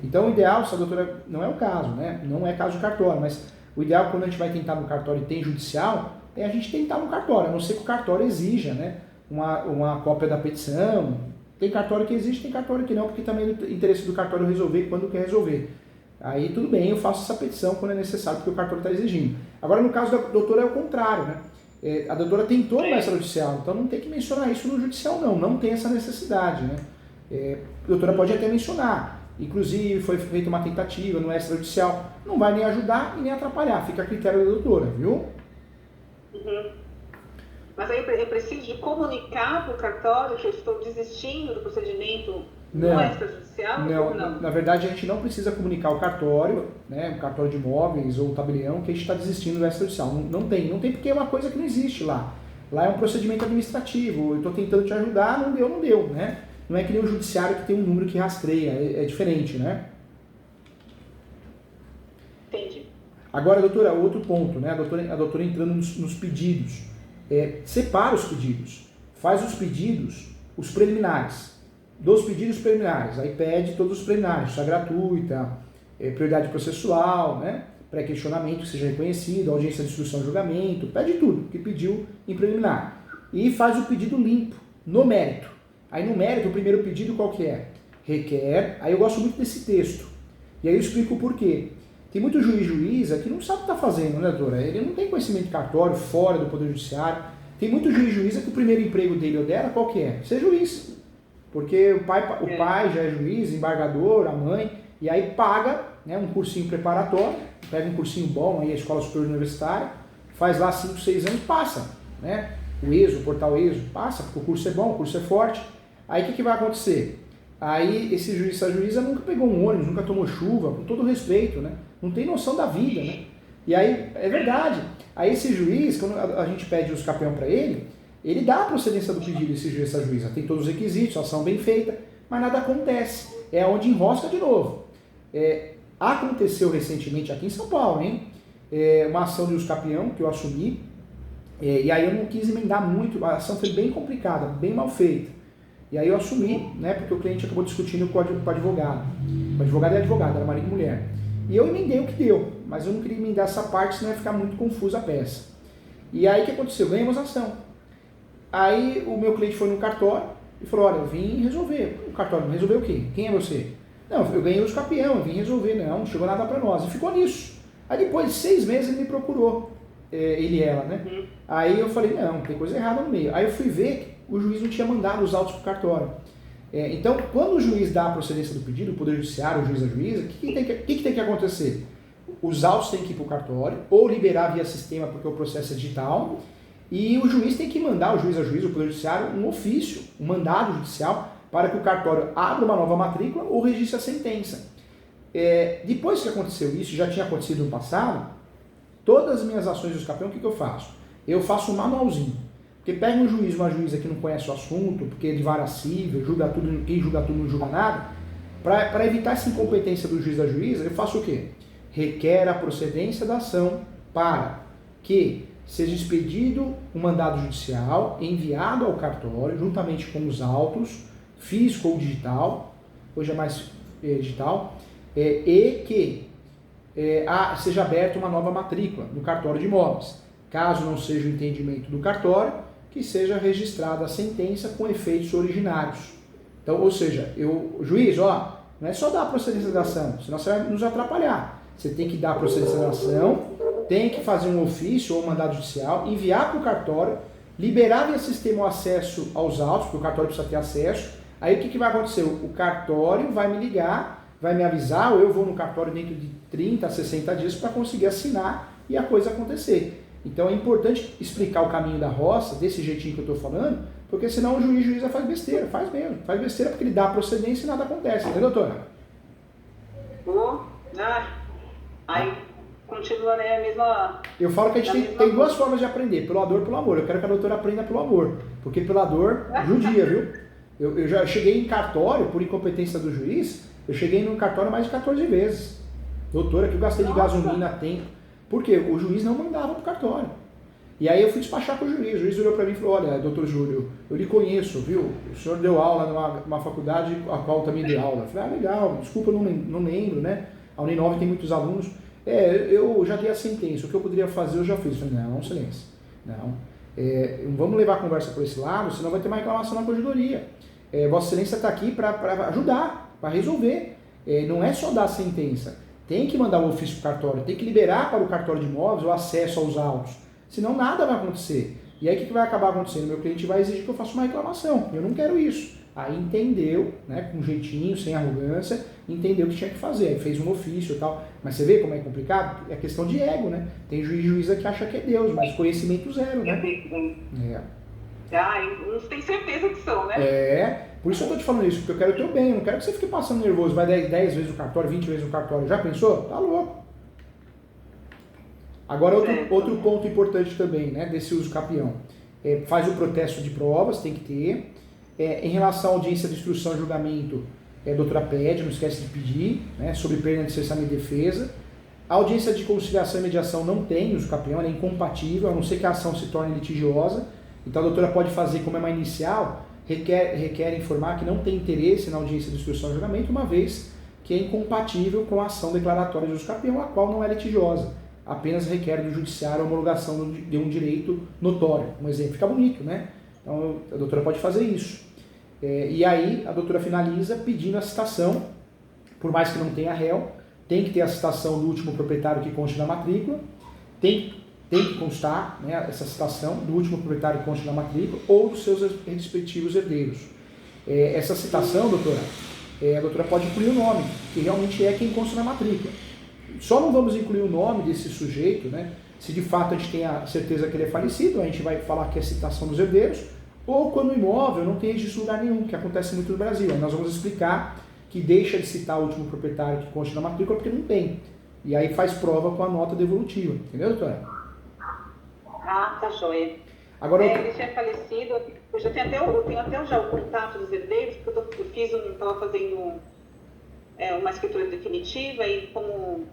Então o ideal, se a doutora, não é o caso, né? Não é caso de cartório, mas O ideal quando a gente vai tentar no cartório e tem judicial, é a gente tentar no cartório, a não ser que o cartório exija, né, uma cópia da petição. Tem cartório que existe, tem cartório que não, porque também é do interesse do cartório resolver quando quer resolver. Aí tudo bem, eu faço essa petição quando é necessário, porque o cartório está exigindo. Agora no caso da doutora é o contrário, né? A doutora tentou no extrajudicial, então não tem que mencionar isso no judicial não tem essa necessidade, né? A doutora pode até mencionar, inclusive foi feita uma tentativa no extrajudicial, não vai nem ajudar e nem atrapalhar, fica a critério da doutora, viu? Uhum. Mas aí eu preciso de comunicar para o cartório que eu estou desistindo do procedimento no extrajudicial? Não, na verdade a gente não precisa comunicar ao cartório, né, o cartório de imóveis ou o tabelião, que a gente está desistindo do extrajudicial. Não tem porque é uma coisa que não existe lá. Lá é um procedimento administrativo, eu estou tentando te ajudar, não deu, né? Não é que nem o judiciário que tem um número que rastreia, é diferente, né? Entendi. Agora, doutora, outro ponto, né? A doutora entrando nos pedidos. Separa os pedidos, faz os pedidos, os preliminares. Dos pedidos preliminares, aí pede todos os preliminares, justiça gratuita, prioridade processual, né? Pré-questionamento que seja reconhecido, audiência de instrução e julgamento, pede tudo que pediu em preliminar. E faz o pedido limpo, no mérito. Aí no mérito, o primeiro pedido qual que é? Requer, aí eu gosto muito desse texto, e aí eu explico o porquê. Tem muito juíza que não sabe o que está fazendo, né, doutora? Ele não tem conhecimento de cartório, fora do Poder Judiciário. Tem muito juíza que o primeiro emprego dele ou dela, qual que é? Ser juiz. Porque o pai já é juiz, embargador, a mãe, e aí paga, né, um cursinho preparatório, pega um cursinho bom, aí a Escola Superior Universitária, faz lá 5, 6 anos, passa, né? O ESO, o portal ESO, passa, porque o curso é bom, o curso é forte. Aí o que vai acontecer? Aí esse juiz, essa juíza nunca pegou um ônibus, nunca tomou chuva, com todo respeito, né? Não tem noção da vida, né? E aí, é verdade. Aí esse juiz, quando a gente pede os campeão para ele dá a procedência do pedido, esse juiz, essa juíza. Tem todos os requisitos, ação bem feita, mas nada acontece. É onde enrosca de novo. Aconteceu recentemente aqui em São Paulo, hein? Uma ação de campeão que eu assumi, e aí eu não quis emendar muito, a ação foi bem complicada, bem mal feita. E aí eu assumi, né, porque o cliente acabou discutindo com o advogado. O advogado é advogado, era marido e mulher. E eu emendei o que deu, mas eu não queria emendar essa parte, senão ia ficar muito confusa a peça. E aí o que aconteceu? Ganhamos ação. Aí o meu cliente foi no cartório e falou, olha, eu vim resolver. O cartório, resolveu o quê? Quem é você? Não, eu ganhei os campeão, eu vim resolver. Não chegou nada para nós. E ficou nisso. Aí depois de 6 meses ele me procurou, ele e ela, né? Aí eu falei, não, tem coisa errada no meio. Aí eu fui ver que o juiz não tinha mandado os autos para o cartório. Então, quando o juiz dá a procedência do pedido, o Poder Judiciário, o juiz, a juíza, o que tem que acontecer? Os autos têm que ir para o cartório, ou liberar via sistema, porque o processo é digital, e o juiz tem que mandar, o juiz, a juíza, o Poder Judiciário, um ofício, um mandado judicial, para que o cartório abra uma nova matrícula ou registre a sentença. Depois que aconteceu isso, já tinha acontecido no passado, todas as minhas ações dos campeões, o que eu faço? Eu faço um manualzinho. Porque pega um juiz, uma juíza que não conhece o assunto, porque é de vara civil, julga tudo, quem julga tudo não julga nada. Para evitar essa incompetência do juiz da juíza, eu faço o quê? Requer a procedência da ação para que seja expedido um mandado judicial enviado ao cartório, juntamente com os autos, físico ou digital, hoje é mais digital, e que seja aberta uma nova matrícula no cartório de imóveis. Caso não seja o entendimento do cartório, que seja registrada a sentença com efeitos originários. Então, ou seja, juiz, não é só dar a procedência da ação, senão você vai nos atrapalhar. Você tem que dar a procedência da ação, tem que fazer um ofício ou um mandado judicial, enviar para o cartório, liberar via sistema o acesso aos autos, porque o cartório precisa ter acesso. Aí o que vai acontecer? O cartório vai me ligar, vai me avisar, ou eu vou no cartório dentro de 30 a 60 dias para conseguir assinar e a coisa acontecer. Então é importante explicar o caminho da roça, desse jeitinho que eu estou falando, porque senão o juíza faz besteira, faz besteira porque ele dá a procedência e nada acontece, né, doutora? Aí continua, né, a mesma... Eu falo que a gente tem 2 formas de aprender, pela dor e pelo amor. Eu quero que a doutora aprenda pelo amor, porque pela dor judia, viu? Eu já cheguei em cartório, por incompetência do juiz, eu cheguei no cartório mais de 14 vezes. Doutora, que eu gastei de gasolina a tempo. Por quê? O juiz não mandava para o cartório. E aí eu fui despachar com o juiz olhou para mim e falou, olha, doutor Júlio, eu lhe conheço, viu? O senhor deu aula numa faculdade a qual eu também dei aula. Eu falei, legal, desculpa, eu não lembro, né? A Uninove tem muitos alunos. Eu já dei a sentença, o que eu poderia fazer eu já fiz. Eu falei, não, excelência, não. Vamos levar a conversa por esse lado, senão vai ter uma reclamação na corregedoria. Vossa Excelência está aqui para ajudar, para resolver. Não é só dar a sentença. Tem que mandar o ofício para o cartório, tem que liberar para o cartório de imóveis o acesso aos autos. Senão nada vai acontecer. E aí o que vai acabar acontecendo? Meu cliente vai exigir que eu faça uma reclamação. Eu não quero isso. Aí entendeu, né, com jeitinho, sem arrogância, entendeu o que tinha que fazer. Aí fez um ofício e tal. Mas você vê como é complicado? É questão de ego, né? Tem juiz e juíza que acha que é Deus, mas conhecimento zero, né? Uns têm certeza que são, né? Por isso eu tô te falando isso, porque eu quero o teu bem, eu não quero que você fique passando nervoso, vai 10 vezes no cartório, 20 vezes no cartório, já pensou? Tá louco. Agora outro ponto importante também, né, desse uso capião, faz o protesto de provas, tem que ter, em relação à audiência de instrução e julgamento, a doutora pede, não esquece de pedir, né, sobre pena de cessamento e defesa. A audiência de conciliação e mediação não tem uso capião, ela é incompatível, a não ser que a ação se torne litigiosa, então a doutora pode fazer como é uma inicial, requer informar que não tem interesse na audiência de instrução e julgamento, uma vez que é incompatível com a ação declaratória de uso capião, a qual não é litigiosa, apenas requer do judiciário a homologação de um direito notório. Um exemplo, fica bonito, né? Então a doutora pode fazer isso. E aí a doutora finaliza pedindo a citação, por mais que não tenha réu, tem que ter a citação do último proprietário que conste na matrícula, tem que constar, né, essa citação do último proprietário que conste na matrícula ou dos seus respectivos herdeiros. Essa citação, doutora, a doutora pode incluir o nome, que realmente é quem consta na matrícula. Só não vamos incluir o nome desse sujeito, né, se de fato a gente tem a certeza que ele é falecido, a gente vai falar que é citação dos herdeiros, ou quando o imóvel não tem registro em lugar nenhum, que acontece muito no Brasil. Aí nós vamos explicar que deixa de citar o último proprietário que consta na matrícula porque não tem. E aí faz prova com a nota devolutiva. Entendeu, doutora? Tá joia. Agora, ele tinha falecido, eu tenho até já o contato dos herdeiros, porque eu estava fazendo uma escritura definitiva e como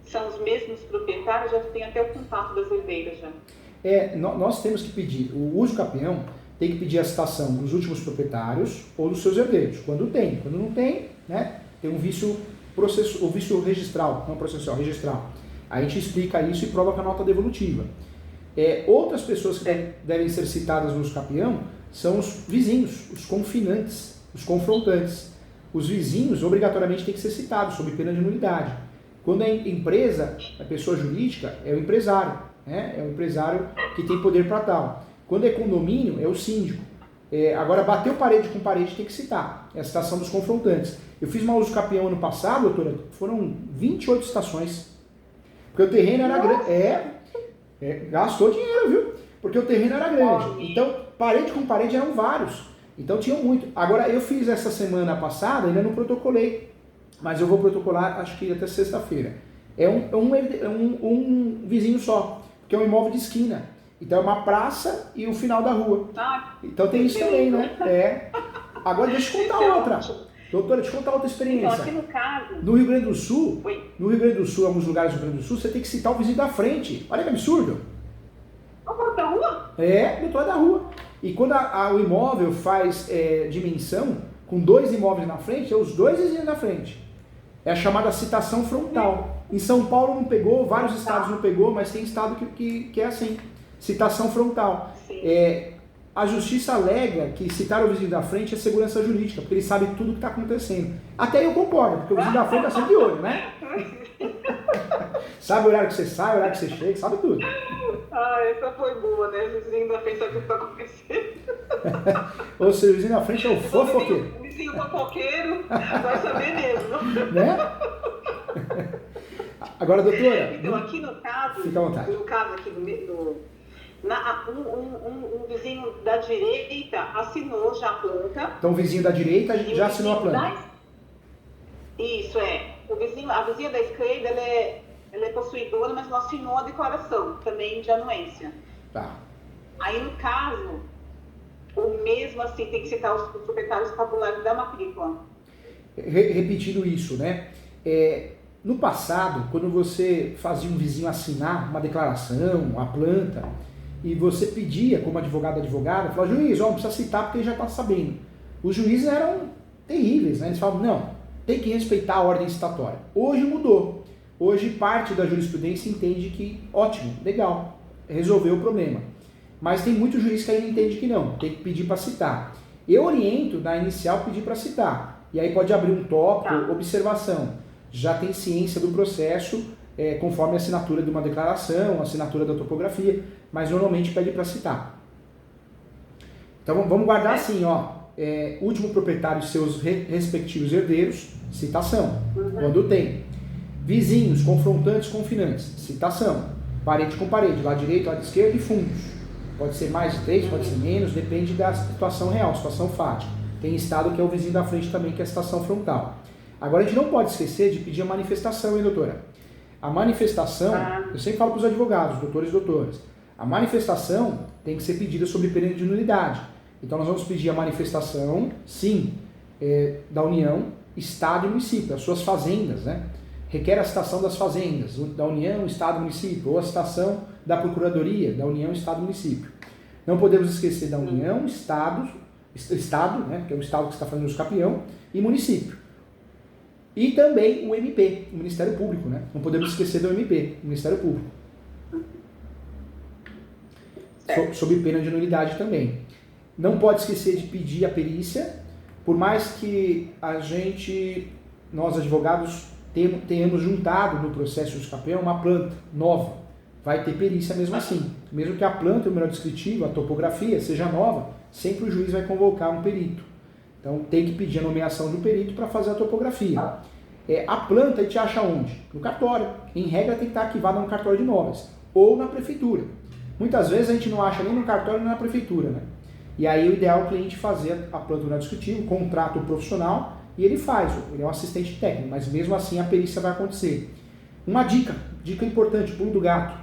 são os mesmos proprietários, já tenho até o contato das herdeiras já. Nós temos que pedir, o uso capião tem que pedir a citação dos últimos proprietários ou dos seus herdeiros, quando tem. Quando não tem, né, tem um vício o vício registral, não processual, registral. A gente explica isso e prova com a nota devolutiva. Outras pessoas que devem ser citadas no uso capião são os vizinhos, os confinantes, os confrontantes. Os vizinhos obrigatoriamente têm que ser citados, sob pena de nulidade. Quando é empresa, a pessoa jurídica, é o empresário, né? É o empresário que tem poder para tal. Quando é condomínio, é o síndico. Agora, bateu parede com parede, tem que citar. É a citação dos confrontantes. Eu fiz uma uso capião ano passado, doutora, foram 28 citações. Porque o terreno era grande. Gastou dinheiro, viu? Porque o terreno era grande. Então, parede com parede eram vários. Então, tinham muito. Agora, eu fiz essa semana passada, ainda não protocolei. Mas eu vou protocolar, acho que até sexta-feira. É um vizinho só. Porque é um imóvel de esquina. Então, é uma praça e o final da rua. Então, tem isso também, né? Agora, deixa eu contar outra. Doutora, deixa eu contar outra experiência. Então, aqui no caso... No Rio Grande do Sul, em alguns lugares do Rio Grande do Sul, você tem que citar o vizinho da frente. Olha que absurdo. O da rua? Doutor da rua. E quando o imóvel faz dimensão, com 2 imóveis na frente, é os 2 vizinhos na frente. É a chamada citação frontal. Em São Paulo não pegou, vários estados não pegou, mas tem estado que é assim. Citação frontal. A justiça alega que citar o vizinho da frente é segurança jurídica, porque ele sabe tudo o que está acontecendo. Até eu concordo, porque o vizinho da frente está sempre de olho, né? Sabe o horário que você sai, o horário que você chega, sabe tudo. Essa foi boa, né? O vizinho da frente sabe o que está acontecendo. Ou seja, o vizinho da frente é o fofoqueiro. O vizinho fofoqueiro vai saber mesmo. Né? Agora, doutora... Então, aqui no caso... Fica à vontade. No caso aqui um vizinho da direita assinou já a planta. Então o vizinho da direita já assinou a planta. Isso, a vizinha da esquerda, ela é possuidora, mas não assinou a declaração, também de anuência. Tá. Aí, no caso, o mesmo assim tem que citar os proprietários tabulares da matrícula. Repetindo isso, né? No passado, quando você fazia um vizinho assinar uma declaração, a planta, e você pedia como advogada, falava, juiz, não precisa citar porque ele já está sabendo. Os juízes eram terríveis, né? Eles falavam, não, tem que respeitar a ordem citatória. Hoje mudou. Hoje, parte da jurisprudência entende que, ótimo, legal, resolveu o problema. Mas tem muito juiz que ainda entende que não, tem que pedir para citar. Eu oriento, na inicial, pedir para citar. E aí pode abrir um tópico, observação. Já tem ciência do processo, conforme a assinatura de uma declaração, a assinatura da topografia, mas normalmente pede para citar. Então vamos guardar assim, ó, último proprietário e seus respectivos herdeiros, citação, quando tem. Vizinhos, confrontantes, confinantes, citação. Parede com parede, lado direito, lado esquerdo e fundos. Pode ser mais de 3, pode ser menos, depende da situação real, situação fática. Tem estado que é o vizinho da frente também, que é a situação frontal. Agora a gente não pode esquecer de pedir a manifestação, hein, doutora? A manifestação, eu sempre falo para os advogados, doutores e doutoras, a manifestação tem que ser pedida sob pena de nulidade. Então nós vamos pedir a manifestação, sim, da União, Estado e Município, as suas fazendas, né? Requer a citação das fazendas, da União, Estado e Município, ou a citação da Procuradoria, da União, Estado e Município. Não podemos esquecer da União, Estado, né, que é o Estado que está fazendo o escapião, e Município. E também o MP, o Ministério Público, né? Não podemos esquecer do MP, o Ministério Público. Sob pena de nulidade também. Não pode esquecer de pedir a perícia, por mais que nós advogados, tenhamos juntado no processo de escapião uma planta nova. Vai ter perícia mesmo assim. Mesmo que a planta, o melhor descritivo, a topografia seja nova, sempre o juiz vai convocar um perito. Então tem que pedir a nomeação de um perito para fazer a topografia. A planta a gente acha onde? No cartório. Em regra tem que estar arquivada no cartório de imóveis. Ou na prefeitura. Muitas vezes a gente não acha nem no cartório nem na prefeitura, né? E aí o ideal é o cliente fazer a planta do melhor descritivo, contrata o profissional e ele faz. Ele é um assistente técnico, mas mesmo assim a perícia vai acontecer. Uma dica importante, pulo do gato.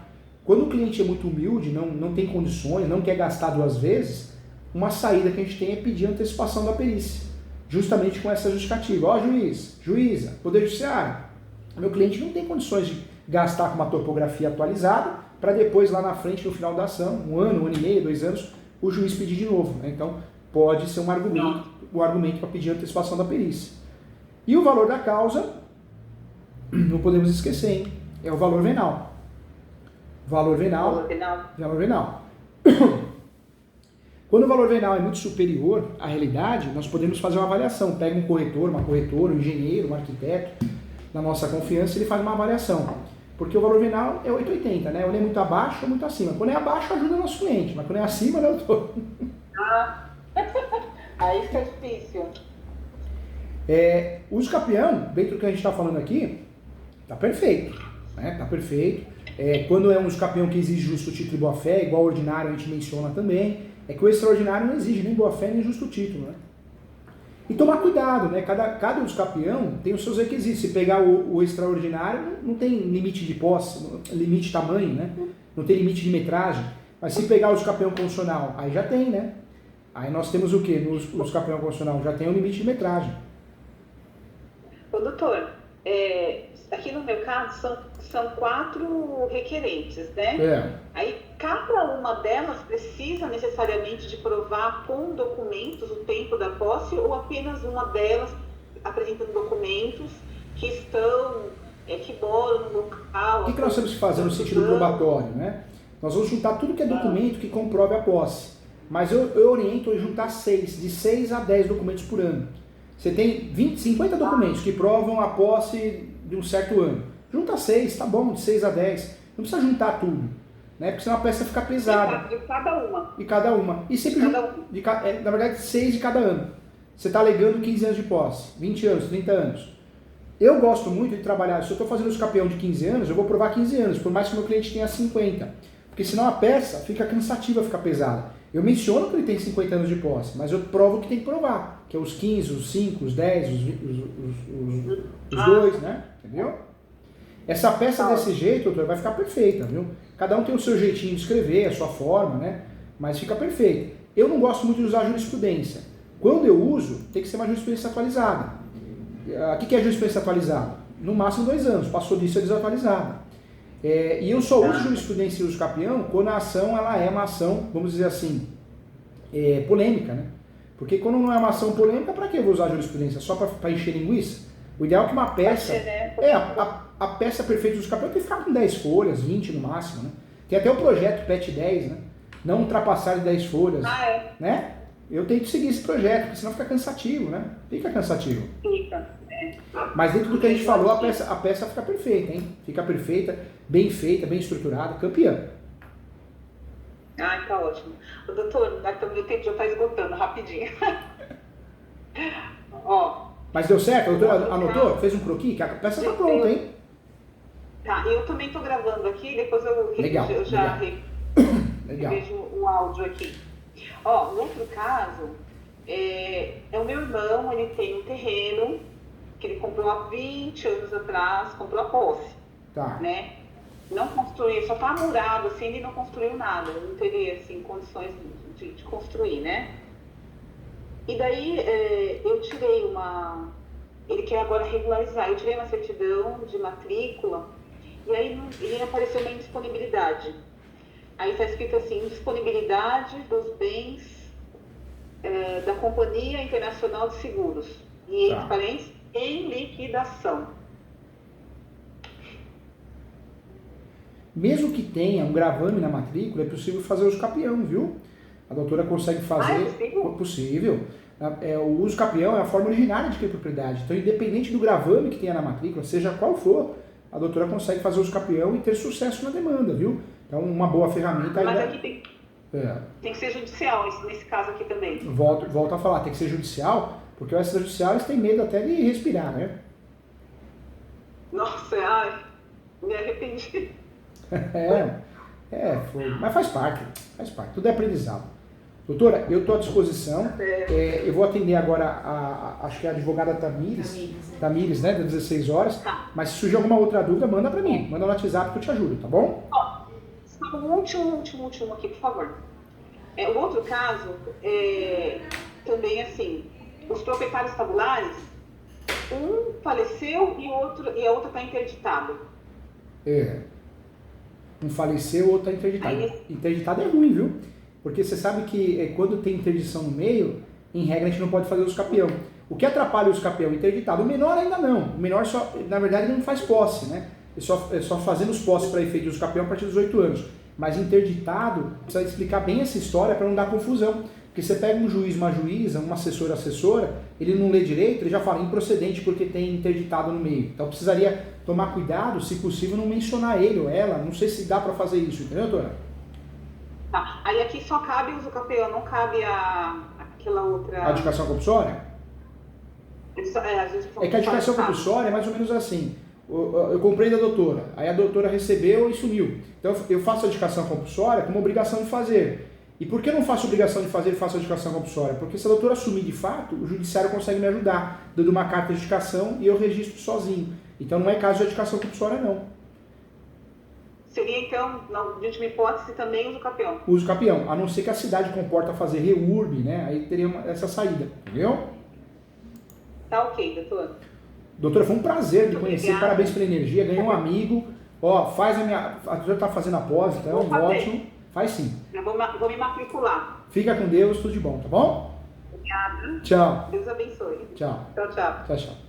Quando o cliente é muito humilde, não tem condições, não quer gastar 2 vezes, uma saída que a gente tem é pedir a antecipação da perícia, justamente com essa justificativa. Ó, juíza, Poder Judiciário, meu cliente não tem condições de gastar com uma topografia atualizada para depois lá na frente, no final da ação, 1 ano, 1 ano e meio, 2 anos, o juiz pedir de novo. Né? Então, pode ser um argumento para pedir a antecipação da perícia. E o valor da causa, não podemos esquecer, hein? É o valor venal. Valor venal. Quando o valor venal é muito superior à realidade, nós podemos fazer uma avaliação. Pega um corretor, uma corretora, um engenheiro, um arquiteto, na nossa confiança, ele faz uma avaliação. Porque o valor venal é 8,80, né? Ou ele é muito abaixo ou muito acima. Quando é abaixo, ajuda o nosso cliente, mas quando é acima, não tô. Aí fica difícil. O escapião, dentro do que a gente está falando aqui, tá perfeito. Né? Tá perfeito. Quando é um escapião que exige justo título e boa-fé, igual ao ordinário a gente menciona também, é que o extraordinário não exige nem boa-fé nem justo título. Né? E tomar cuidado, né? Cada escapião tem os seus requisitos. Se pegar o extraordinário, não tem limite de posse, limite de tamanho, né? Não tem limite de metragem. Mas se pegar o escapião constitucional, aí já tem, né? Aí nós temos o quê? No escapião constitucional já tem um limite de metragem. Ô, doutor, aqui no meu caso são 4 requerentes, né? Aí cada uma delas precisa necessariamente de provar com documentos o tempo da posse ou apenas uma delas apresentando documentos que estão, que moram no local? O que nós temos que fazer no sentido probatório, né? Nós vamos juntar tudo que é documento que comprove a posse. Mas eu oriento a juntar 6, de 6 a 10 documentos por ano. Você tem 50 documentos que provam a posse de um certo ano. Junta 6, tá bom, de 6 a 10. Não precisa juntar tudo, né? Porque senão a peça fica pesada. De cada uma. De cada uma. E sempre na verdade, 6 de cada ano. Você está alegando 15 anos de posse, 20 anos, 30 anos. Eu gosto muito de trabalhar, se eu estou fazendo o escapião de 15 anos, eu vou provar 15 anos, por mais que o meu cliente tenha 50. Porque senão a peça fica cansativa, fica pesada. Eu menciono que ele tem 50 anos de posse, mas eu provo que tem que provar, que é os 15, os 5, os 10, os 2, né? Entendeu? Essa peça desse jeito, doutor, vai ficar perfeita, viu? Cada um tem o seu jeitinho de escrever, a sua forma, né? Mas fica perfeita. Eu não gosto muito de usar jurisprudência. Quando eu uso, tem que ser uma jurisprudência atualizada. O que é jurisprudência atualizada? No máximo 2 anos, passou disso é desatualizada. E eu só uso jurisprudência e uso escapião quando a ação ela é uma ação, vamos dizer assim, polêmica, né? Porque quando não é uma ação polêmica, para que eu vou usar jurisprudência? Só para encher linguiça? O ideal é que uma peça... a peça perfeita do escapião tem que ficar com 10 folhas, 20 no máximo, né? Tem até o projeto PET 10, né? Não ultrapassar de 10 folhas, né? Eu tento seguir esse projeto, porque senão fica cansativo, né? Fica cansativo. Fica, Mas dentro do que a gente falou, a peça fica perfeita, hein? Fica perfeita, bem feita, bem estruturada, campeã. Ah, tá ótimo. O doutor, meu tempo já está esgotando, rapidinho. Ó. Mas deu certo? A doutora anotou? Fez um croquis? Que a peça está pronta, hein? Tá, eu também estou gravando aqui, depois eu já revejo o áudio aqui. Ó, no outro caso, é o meu irmão, ele tem um terreno que ele comprou há 20 anos atrás, comprou a posse, né? Não construiu, só tá murado, assim, ele não construiu nada, não teria, assim, condições de construir, né? E daí, eu tirei ele quer agora regularizar, eu tirei uma certidão de matrícula, e aí apareceu uma indisponibilidade. Aí está escrito assim, indisponibilidade dos bens da Companhia Internacional de Seguros, e entre parênteses, em liquidação. Mesmo que tenha um gravame na matrícula, é possível fazer o uso capião, viu? A doutora consegue fazer... Ah, é possível? Possível. O uso capião é a forma originária de adquirir propriedade. Então, independente do gravame que tenha na matrícula, seja qual for, a doutora consegue fazer o uso capião e ter sucesso na demanda, viu? Então, uma boa ferramenta... Mas aqui tem que ser judicial, nesse caso aqui também. Volto a falar, tem que ser judicial, porque os extrajudiciais têm medo até de respirar, né? Nossa, me arrependi. Foi. Mas faz parte, tudo é aprendizado. Doutora, eu estou à disposição, eu vou atender agora acho que a advogada Tamires, né, das 16 horas, mas se surgir alguma outra dúvida, manda para mim, manda no WhatsApp que eu te ajudo, tá bom? Só um último aqui, por favor. O outro caso, também assim, os proprietários tabulares, um faleceu e a outra está interditada. Um faleceu, o outro está interditado. Interditado é ruim, viu? Porque você sabe que quando tem interdição no meio, em regra a gente não pode fazer uso capião. O que atrapalha o uso capião? Interditado. O menor ainda não. O menor só, na verdade, ele não faz posse, né? É só fazendo os posses para efeito de uso capião a partir dos 8 anos. Mas interditado, precisa explicar bem essa história para não dar confusão. Porque você pega um juiz, uma juíza, um assessora, ele não lê direito, ele já fala improcedente porque tem interditado no meio. Então precisaria tomar cuidado, se possível, não mencionar ele ou ela. Não sei se dá para fazer isso, entendeu, doutora? Tá. Aí aqui só cabe o uso capião, não cabe aquela outra... A adjudicação compulsória? É que a adjudicação compulsória é mais ou menos assim. Eu comprei da doutora, aí a doutora recebeu e sumiu. Então eu faço a adjudicação compulsória como obrigação de fazer. E por que eu não faço obrigação de fazer e faço a adjudicação compulsória? Porque se a doutora assumir de fato, o judiciário consegue me ajudar, dando uma carta de adjudicação e eu registro sozinho. Então não é caso de adjudicação compulsória, não. Seria então, na última hipótese, também uso capião? Uso capião, a não ser que a cidade comporta fazer reurb, né? Aí teria essa saída, entendeu? Tá ok, doutor. Doutora, foi um prazer Muito de conhecer, obrigada. Parabéns pela energia, ganhou um amigo. Ó, a doutora tá fazendo a pós, então ótimo. Faz sim. Eu vou me matricular. Fica com Deus, tudo de bom, tá bom? Obrigada. Tchau. Deus abençoe. Tchau. Tchau, tchau. Tchau, tchau.